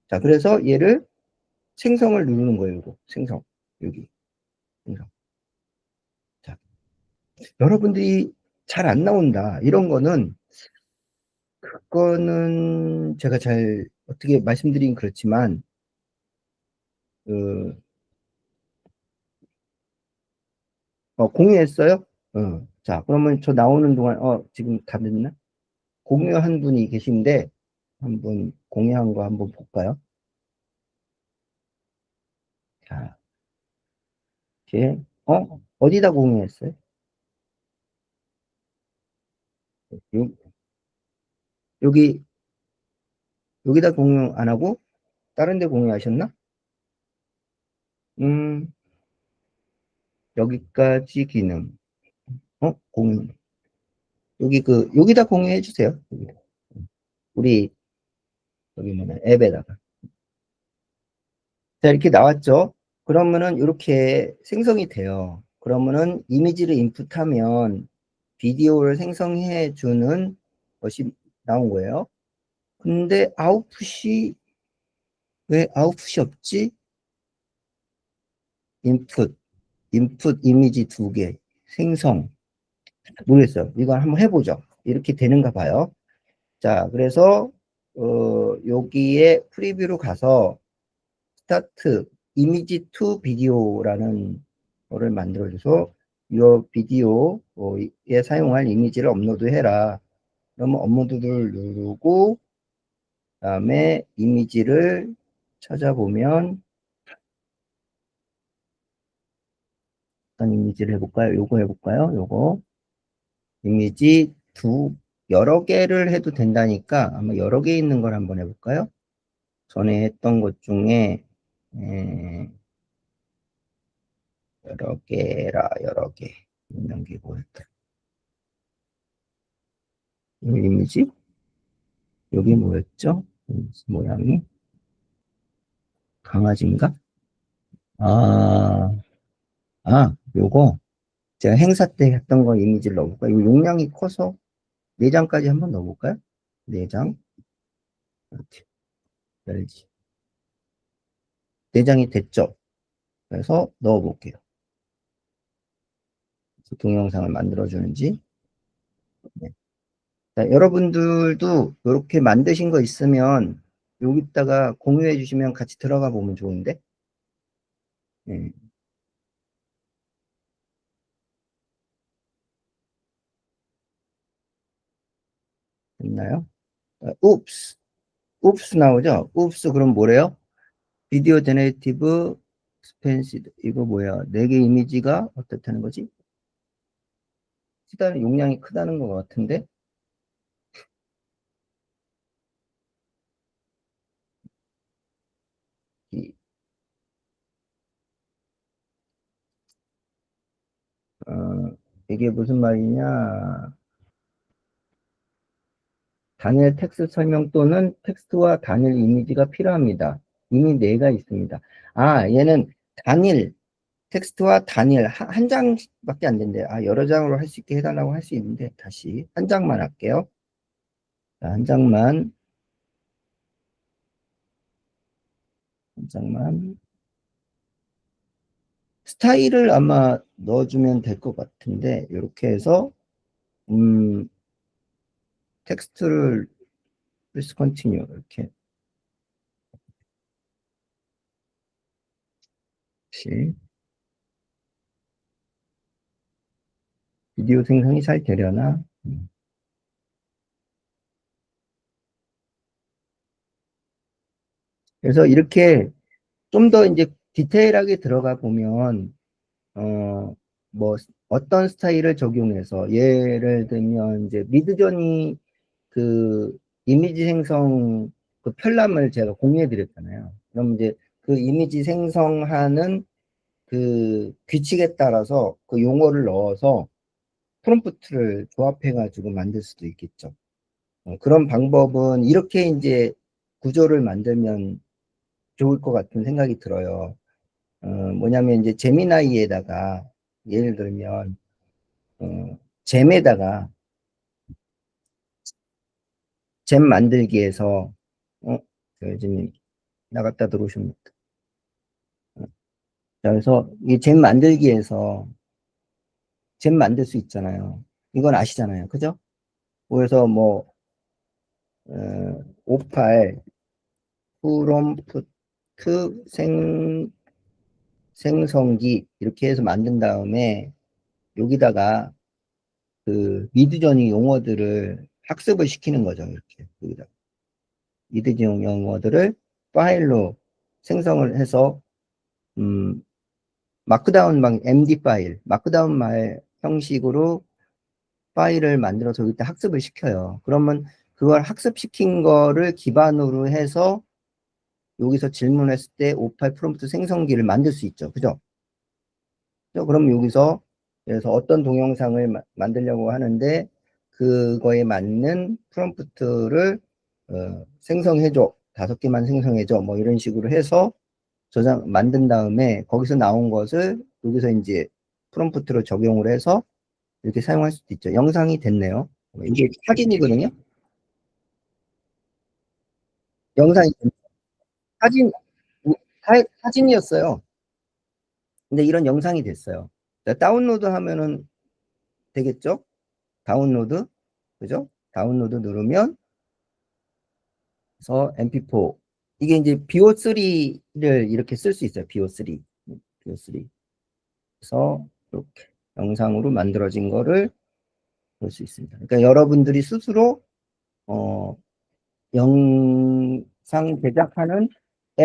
자, 그래서 얘를 생성을 누르는 거예요. 이거. 생성. 여기. 생성. 자, 여러분들이 잘 안 나온다. 이런 거는 그거는 제가 잘 어떻게 말씀드리긴 그렇지만 그 공유했어요? 자, 그러면 저 나오는 동안 지금 다 됐나? 공유한 분이 계신데 한번 공유한 거 한번 볼까요? 자, 이렇게 어디다 공유했어요? 요, 여기 여기다 공유 안 하고 다른 데 공유하셨나? 음, 여기까지 기능. 공유. 여기다 공유해 주세요. 여기다. 우리 여기 뭐냐 앱에다가. 자, 이렇게 나왔죠? 그러면은 이렇게 생성이 돼요. 그러면은 이미지를 인풋하면 비디오를 생성해 주는 것이 나온 거예요. 근데 아웃풋이 왜 아웃풋이 없지? 인풋 이미지 2개 생성 모르겠어요. 이거 한번 해보죠. 이렇게 되는가 봐요. 자, 그래서 여기에 프리뷰로 가서 스타트 이미지 투 비디오라는 거를 만들어줘서 이 비디오에 사용할 이미지를 업로드해라. 그러면 업로드를 누르고 그다음에 이미지를 찾아보면 어떤 이미지를 해볼까요? 요거 해볼까요? 요거 이미지 여러 개를 해도 된다니까 아마 여러 개 있는 걸 한번 해볼까요? 전에 했던 것 중에 여러 개 있는 게 뭐였다? 이 이미지? 여기 뭐였죠? 이미지 모양이 강아지인가? 아, 요거 제가 행사 때 했던 거 이미지를 넣어볼까요? 이거 용량이 커서 4장까지 한번 넣어볼까요? 4장 이렇게 열지 4장이 됐죠? 그래서 넣어볼게요. 동영상을 만들어주는지. 네. 자, 여러분들도 이렇게 만드신 거 있으면 여기다가 공유해 주시면 같이 들어가 보면 좋은데. 네. 됐나요? 옵스 나오죠? 옵스 그럼 뭐래요? 비디오 제네레이티브 스펜시드 이거 뭐야? 4개 이미지가 어떻다는 거지? 크다는 용량이 크다는 것 같은데 이, 이게 무슨 말이냐? 단일 텍스트 설명 또는 텍스트와 단일 이미지가 필요합니다. 이미 4가 있습니다. 얘는 단일 텍스트와 단일 한 장밖에 안 된대요. 여러 장으로 할 수 있게 해달라고 할 수 있는데 다시 한 장만 할게요. 자, 한 장만 스타일을 아마 넣어주면 될 것 같은데 이렇게 해서 텍스트를 please continue 이렇게 다시 비디오 생성이 잘 되려나? 그래서 이렇게 좀 더 이제 디테일하게 들어가 보면 뭐 어떤 스타일을 적용해서 예를 들면 이제 미드저니 그 이미지 생성 그 편람을 제가 공유해 드렸잖아요. 그럼 이제 그 이미지 생성하는 그 규칙에 따라서 그 용어를 넣어서 프롬프트를 조합해가지고 만들 수도 있겠죠. 그런 방법은 이렇게 이제 구조를 만들면 좋을 것 같은 생각이 들어요. 뭐냐면 이제 제미나이에다가 예를 들면 잼에다가 잼 만들기에서 요즘 나갔다 들어오십니다. 그래서 이 잼 만들기에서 잼 만들 수 있잖아요. 이건 아시잖아요. 그죠? 그래서 뭐 58 프롬프트 생성기 이렇게 해서 만든 다음에 여기다가 그 미드저니 용어들을 학습을 시키는 거죠. 이렇게 여기다 미드저니 용어들을 파일로 생성을 해서 마크다운 막 MD 파일, 마크다운 말 형식으로 파일을 만들어서 여기다 학습을 시켜요. 그러면 그걸 학습시킨 거를 기반으로 해서 여기서 질문했을 때 58 프롬프트 생성기를 만들 수 있죠. 그죠? 그럼 여기서 그래서 어떤 동영상을 만들려고 하는데 그거에 맞는 프롬프트를 생성해줘. 5개만 생성해줘. 뭐 이런 식으로 해서 만든 다음에 거기서 나온 것을 여기서 이제 프롬프트로 적용을 해서 이렇게 사용할 수도 있죠. 영상이 됐네요. 이게 사진이거든요. 영상이 사진 사진이었어요. 근데 이런 영상이 됐어요. 자, 다운로드 하면은 되겠죠? 다운로드, 그죠? 다운로드 누르면, 그래서 MP4. 이게 이제 BO3를 이렇게 쓸 수 있어요. BO3. BO3. 그래서 이렇게 영상으로 만들어진 거를 볼 수 있습니다. 그러니까 여러분들이 스스로, 영상 제작하는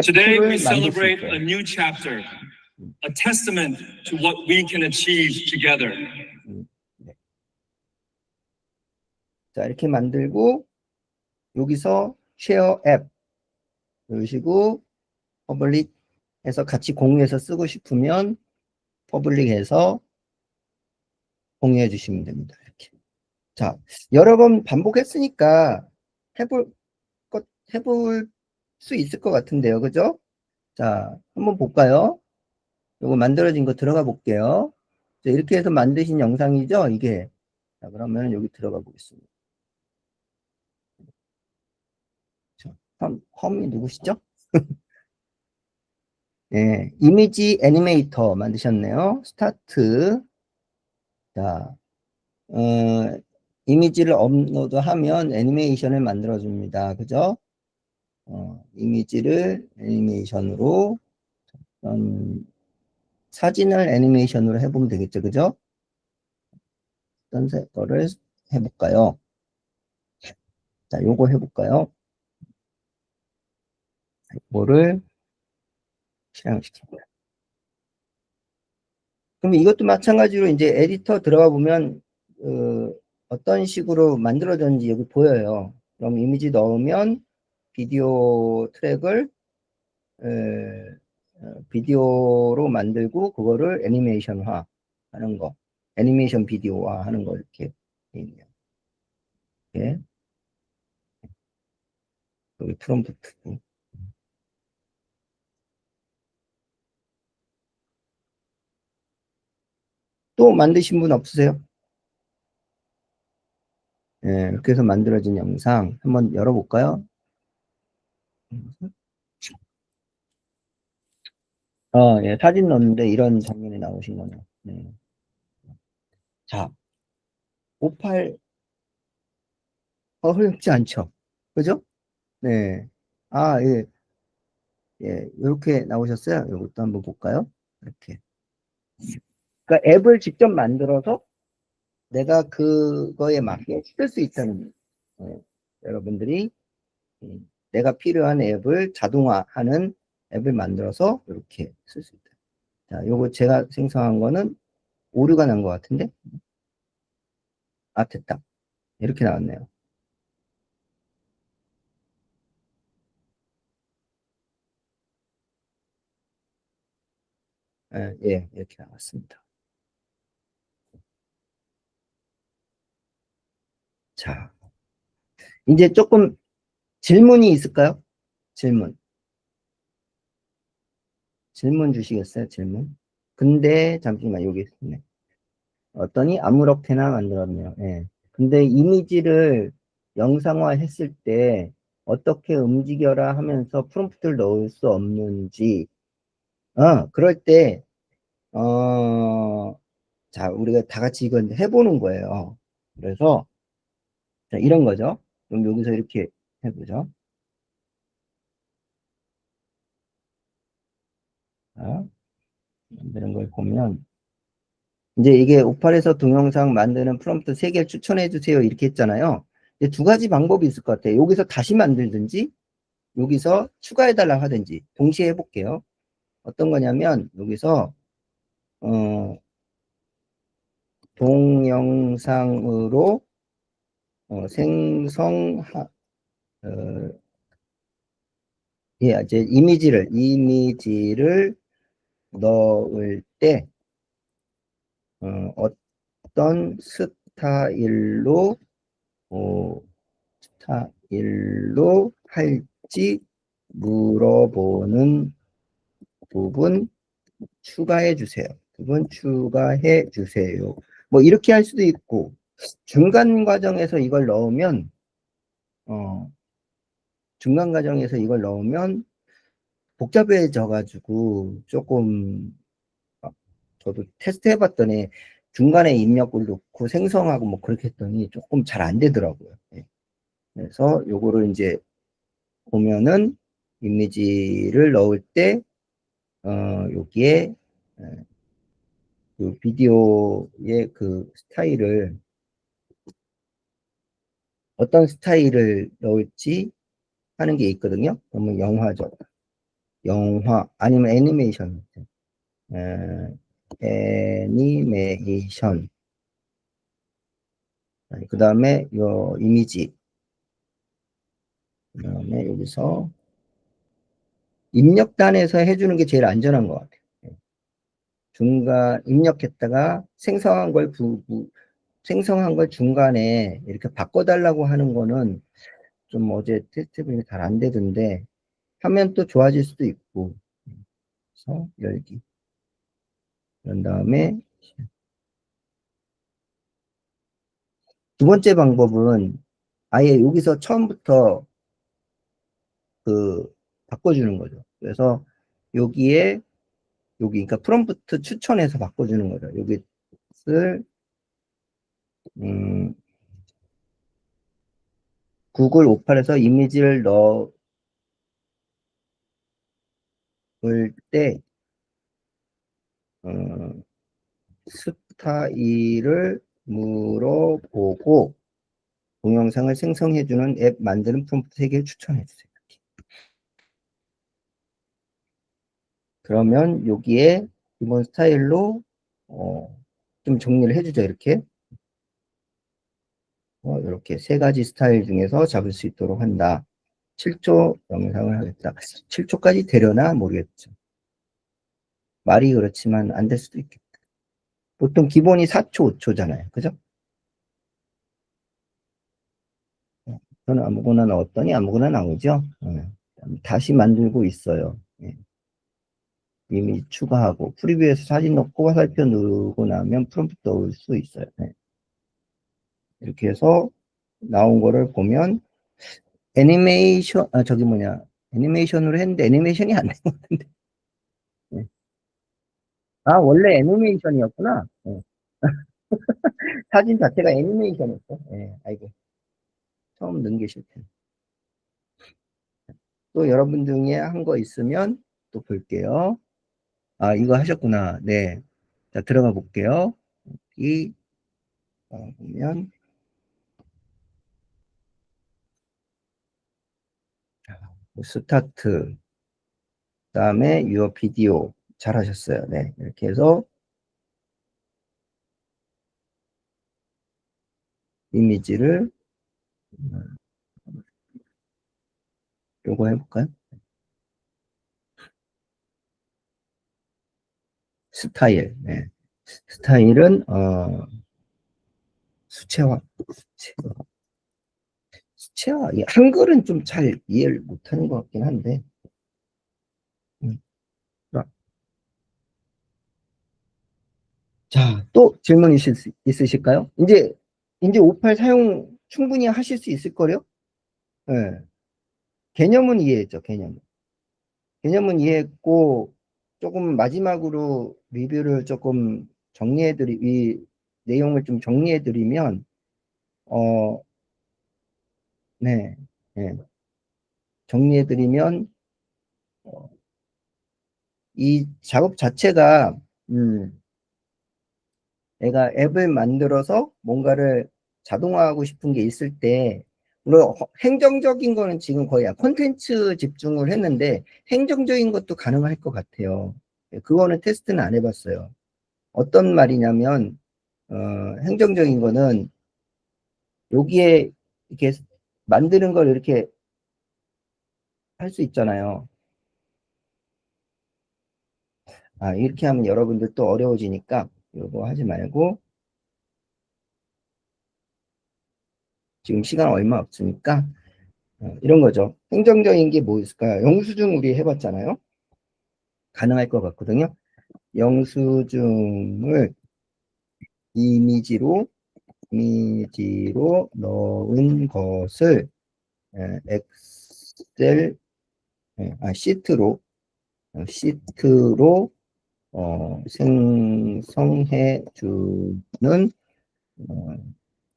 Today we 앱을 만들 수 celebrate a 있어요. new chapter, a testament to what we can achieve together. 네. 자, 이렇게 만들고, 여기서 쉐어 앱 누르시고, 퍼블릭 해서 같이 공유해서 쓰고 싶으면, 퍼블릭해서 공유해 주시면 됩니다. 이렇게. 자, 여러 번 반복했으니까 해볼 수 있을 것 같은데요. 그죠? 자, 한번 볼까요? 요거 만들어진 거 들어가 볼게요. 자, 이렇게 해서 만드신 영상이죠? 이게. 자, 그러면 여기 들어가 보겠습니다. 자, 험이 누구시죠? 네, 이미지 애니메이터 만드셨네요. 스타트. 자, 이미지를 업로드하면 애니메이션을 만들어줍니다. 그죠? 이미지를 애니메이션으로, 사진을 애니메이션으로 해보면 되겠죠. 그죠? 어떤 거를 해볼까요? 자, 요거 해볼까요? 뭐를 실행시킵니다. 그럼 이것도 마찬가지로 이제 에디터 들어가 보면, 어떤 식으로 만들어졌는지 여기 보여요. 그럼 이미지 넣으면 비디오 트랙을 비디오로 만들고 그거를 애니메이션화 하는 거, 애니메이션 비디오화 하는 거 이렇게 돼 있네요. 예. 여기 프롬프트. 또 만드신 분 없으세요? 예, 이렇게 해서 만들어진 영상 한번 열어볼까요? 예, 사진 넣었는데 이런 장면이 나오신 거네요. 네. 자, 58, 어렵지 않죠? 그죠? 네. 아, 예, 예, 이렇게 나오셨어요? 이것도 한번 볼까요? 이렇게. 그러니까 앱을 직접 만들어서 내가 그거에 맞게 쓸 수 있다는, 여러분들이 내가 필요한 앱을 자동화하는 앱을 만들어서 이렇게 쓸 수 있다. 자, 요거 제가 생성한 거는 오류가 난 것 같은데? 아, 됐다. 이렇게 나왔네요. 예, 이렇게 나왔습니다. 자, 이제 조금 질문이 있을까요? 질문. 질문 주시겠어요? 질문. 근데, 잠시만, 여기 있네. 어떠니? 아무렇게나 만들었네요. 예. 근데 이미지를 영상화 했을 때 어떻게 움직여라 하면서 프롬프트를 넣을 수 없는지, 그럴 때, 자, 우리가 다 같이 이건 해보는 거예요. 그래서, 자, 이런 거죠. 그럼 여기서 이렇게 해보죠. 자, 만드는 걸 보면, 이제 이게 오팔에서 동영상 만드는 프롬프트 3개를 추천해 주세요. 이렇게 했잖아요. 이제 두 가지 방법이 있을 것 같아요. 여기서 다시 만들든지, 여기서 추가해 달라고 하든지, 동시에 해볼게요. 어떤 거냐면, 여기서, 동영상으로, 생성하, 어, 예, 이제 이미지를 넣을 때, 어떤 어, 스타일로 할지 물어보는 부분 추가해 주세요. 부분 추가해 주세요. 뭐 이렇게 할 수도 있고 중간 과정에서 이걸 넣으면 중간 과정에서 이걸 넣으면 복잡해져 가지고 조금 저도 테스트 해봤더니 중간에 입력을 넣고 생성하고 뭐 그렇게 했더니 조금 잘 안 되더라고요. 예. 그래서 요거를 이제 보면은 이미지를 넣을 때 여기에 그 비디오의 그 스타일을 어떤 스타일을 넣을지 하는 게 있거든요. 그러면 영화죠. 영화 아니면 애니메이션. 애니메이션. 그 다음에 요 이미지. 그 다음에 여기서 입력단에서 해주는 게 제일 안전한 것 같아요. 중간 입력했다가 생성한 걸 중간에 이렇게 바꿔달라고 하는 거는 좀 어제 테스트 해보니까 잘 안 되던데 하면 또 좋아질 수도 있고. 그래서 열기. 그런 다음에 두 번째 방법은 아예 여기서 처음부터 그 바꿔주는 거죠. 그래서 여기에 그러니까 프롬프트 추천해서 바꿔주는 거죠. 여기를 구글 오팔에서 이미지를 넣을 때 스타일을 물어보고 동영상을 생성해주는 앱 만드는 프롬프트 3개를 추천해주세요. 그러면 여기에 기본 스타일로 좀 정리를 해주죠. 이렇게 이렇게 3가지 스타일 중에서 잡을 수 있도록 한다. 7초 영상을 하겠다. 7초까지 되려나 모르겠죠. 말이 그렇지만 안 될 수도 있겠다. 보통 기본이 4초, 5초잖아요. 그죠? 저는 아무거나 넣었더니 아무거나 나오죠. 다시 만들고 있어요. 예. 이미 추가하고 프리뷰에서 사진 넣고 화살표 누르고 나면 프롬프트 넣을 수 있어요. 네. 이렇게 해서 나온 거를 보면 애니메이션 저기 뭐냐 애니메이션으로 했는데 애니메이션이 안 된 것 같은데. 네. 아 원래 애니메이션이었구나. 네. 사진 자체가 애니메이션이었어. 네. 아이고 처음 넣은 게 싫대. 또 여러분 중에 한 거 있으면 또 볼게요. 아 이거 하셨구나. 네. 자 들어가 볼게요. 이 보면 스타트 그다음에 유어 비디오 잘하셨어요. 네 이렇게 해서 이미지를 요거 해볼까요? 스타일. 네. 스타일은 수채화. 수채화. 이 한글은 좀 잘 이해를 못하는 것 같긴 한데. 자, 또 질문 있으실까요? 이제 58 사용 충분히 하실 수 있을 거요? 네. 개념은 이해했죠, 개념. 개념은 이해했고, 조금 마지막으로 리뷰를 조금 이 내용을 좀 정리해드리면, 어, 네, 네. 정리해드리면, 어, 이 작업 자체가, 내가 앱을 만들어서 뭔가를 자동화하고 싶은 게 있을 때, 물론 행정적인 거는 지금 거의 콘텐츠 집중을 했는데, 행정적인 것도 가능할 것 같아요. 그거는 테스트는 안 해봤어요. 어떤 말이냐면, 행정적인 거는 여기에 이렇게 만드는 걸 이렇게 할 수 있잖아요. 아, 이렇게 하면 여러분들 또 어려워지니까 이거 하지 말고 지금 시간 얼마 없으니까 이런 거죠. 행정적인 게 뭐 있을까요? 영수증 우리 해봤잖아요. 가능할 것 같거든요. 영수증을 이미지로 넣은 것을 엑셀 시트로 생성해 주는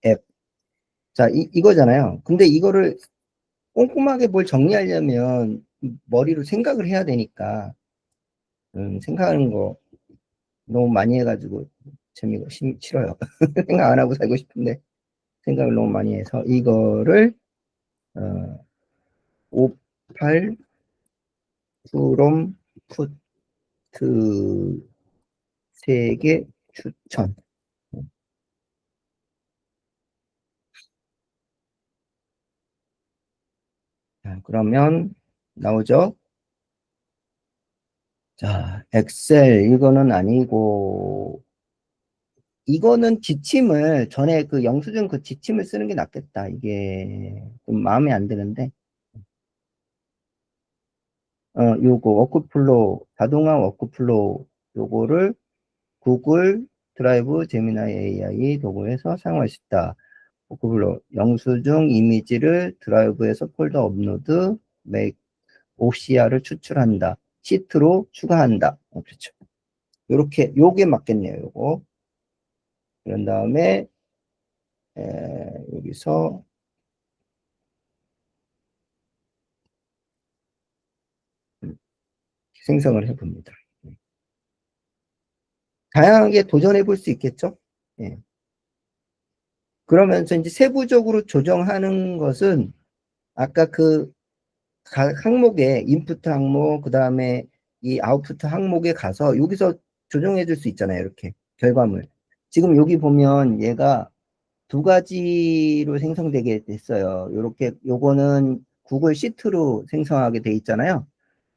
앱. 자, 이거잖아요. 근데 이거를 꼼꼼하게 뭘 정리하려면 머리로 생각을 해야 되니까 생각하는 거 너무 많이 해가지고 재미가 싫어요. 생각 안 하고 살고 싶은데 생각을 너무 많이 해서 이거를 58 프롬 푸트 3개 추천. 자, 그러면 나오죠? 자, 엑셀 이거는 아니고 이거는 지침을 전에 그 영수증 그 지침을 쓰는 게 낫겠다. 이게 좀 마음에 안 드는데 요거 워크플로우 자동화 워크플로우 요거를 구글 드라이브 제미나이 AI 도구에서 사용할 수 있다. 워크플로우 영수증 이미지를 드라이브에서 폴더 업로드 make OCR을 추출한다. 시트로 추가한다. 그렇죠. 요게 맞겠네요. 요거. 그런 다음에 여기서 생성을 해봅니다. 다양하게 도전해 볼 수 있겠죠? 예. 그러면서 이제 세부적으로 조정하는 것은 아까 그 각 항목에 인풋 항목, 그 다음에 이 아웃풋 항목에 가서 여기서 조정해 줄 수 있잖아요. 이렇게 결과물. 지금 여기 보면 얘가 두 가지로 생성되게 됐어요. 요렇게 요거는 구글 시트로 생성하게 돼 있잖아요.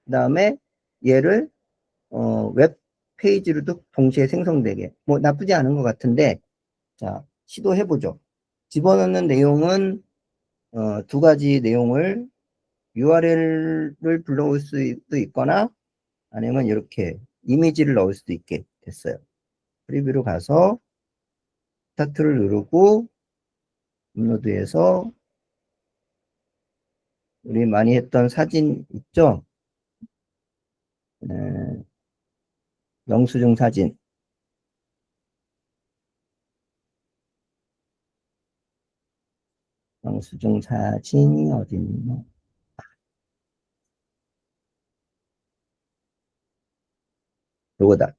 그 다음에 얘를 웹 페이지로도 동시에 생성되게 뭐 나쁘지 않은 것 같은데 자 시도해 보죠. 집어넣는 내용은 두 가지 내용을 URL을 불러올 수도 있거나 아니면 이렇게 이미지를 넣을 수도 있게 됐어요. 프리뷰로 가서 스타트를 누르고 업로드해서 우리 많이 했던 사진 있죠? 영수증 사진. 영수증 사진이 어디 있나? 요거다.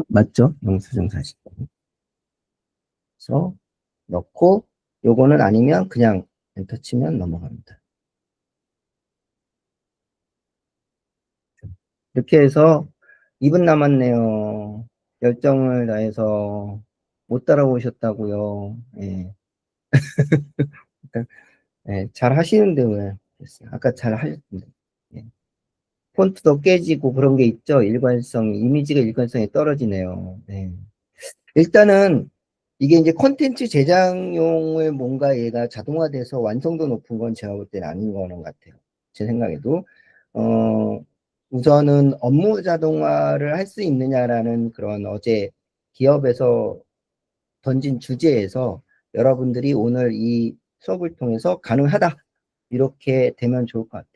맞죠? 영수증 사진. 그래서 넣고 요거는 아니면 그냥 엔터 치면 넘어갑니다. 이렇게 해서 2분 남았네요. 열정을 다해서 못 따라오셨다고요. 예. 예, 잘 하시는데 왜? 아까 잘 하셨는데. 예. 폰트도 깨지고 그런 게 있죠. 이미지가 일관성이 떨어지네요. 네. 일단은 이게 이제 컨텐츠 제작용을 뭔가 얘가 자동화돼서 완성도 높은 건 제가 볼 때는 아닌 거는 같아요. 제 생각에도. 우선은 업무 자동화를 할 수 있느냐라는 그런 어제 기업에서 던진 주제에서 여러분들이 오늘 이 수업을 통해서 가능하다. 이렇게 되면 좋을 것 같아요.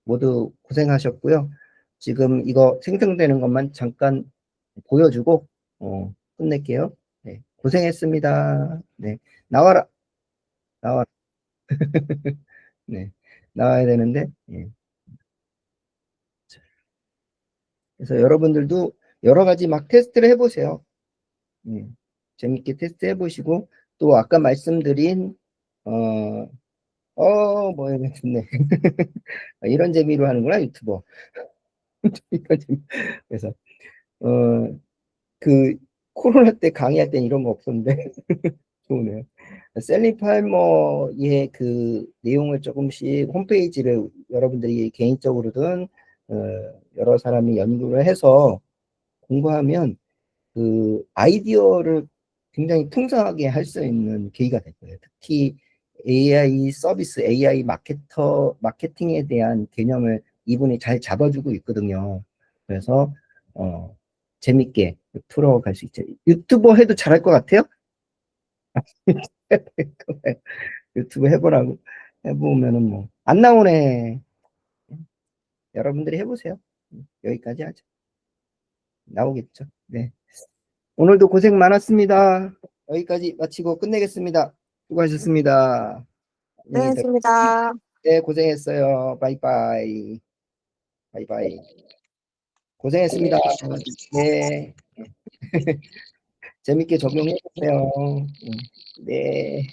모두 고생하셨고요. 지금 이거 생성되는 것만 잠깐 보여주고, 끝낼게요. 네, 고생했습니다. 네, 나와라. 나와라. 네, 나와야 되는데, 예. 그래서 여러분들도 여러 가지 막 테스트를 해보세요. 예. 재밌게 테스트 해보시고, 또 아까 말씀드린, 어, 뭐야, 좋네. 이런 재미로 하는구나, 유튜버. 이런 재미. 그래서, 어, 그, 코로나 때 강의할 땐 이런 거 없었는데, 좋으네요. 셀리 팔머의 그 내용을 조금씩 홈페이지를 여러분들이 개인적으로든, 어, 여러 사람이 연구를 해서 공부하면 그 아이디어를 굉장히 풍성하게 할 수 있는 계기가 될 거예요. 특히 AI 서비스, AI 마케팅에 대한 개념을 이분이 잘 잡아주고 있거든요. 그래서 재밌게 풀어갈 수 있죠. 유튜버 해도 잘할 것 같아요? 유튜브 해보라고 해보면은 뭐 안 나오네. 여러분들이 해보세요. 여기까지 하죠. 나오겠죠. 네. 오늘도 고생 많았습니다. 여기까지 마치고 끝내겠습니다. 수고하셨습니다. 안녕히 계세요. 고생했습니다. 네, 고생했어요. 바이바이. 바이바이. 고생했습니다. 네. 재밌게 적용해보세요. 네.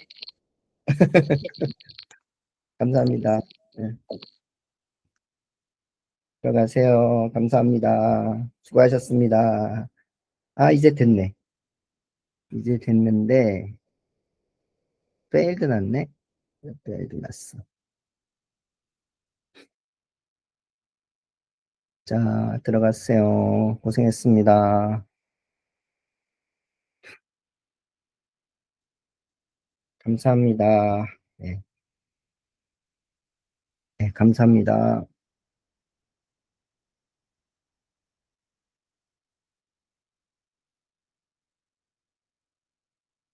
감사합니다. 네. 들어가세요. 감사합니다. 수고하셨습니다. 아, 이제 됐네. 이제 됐는데, 페일드 났네? 페일드 났어. 자, 들어갔어요. 고생했습니다. 감사합니다. 네, 네, 감사합니다.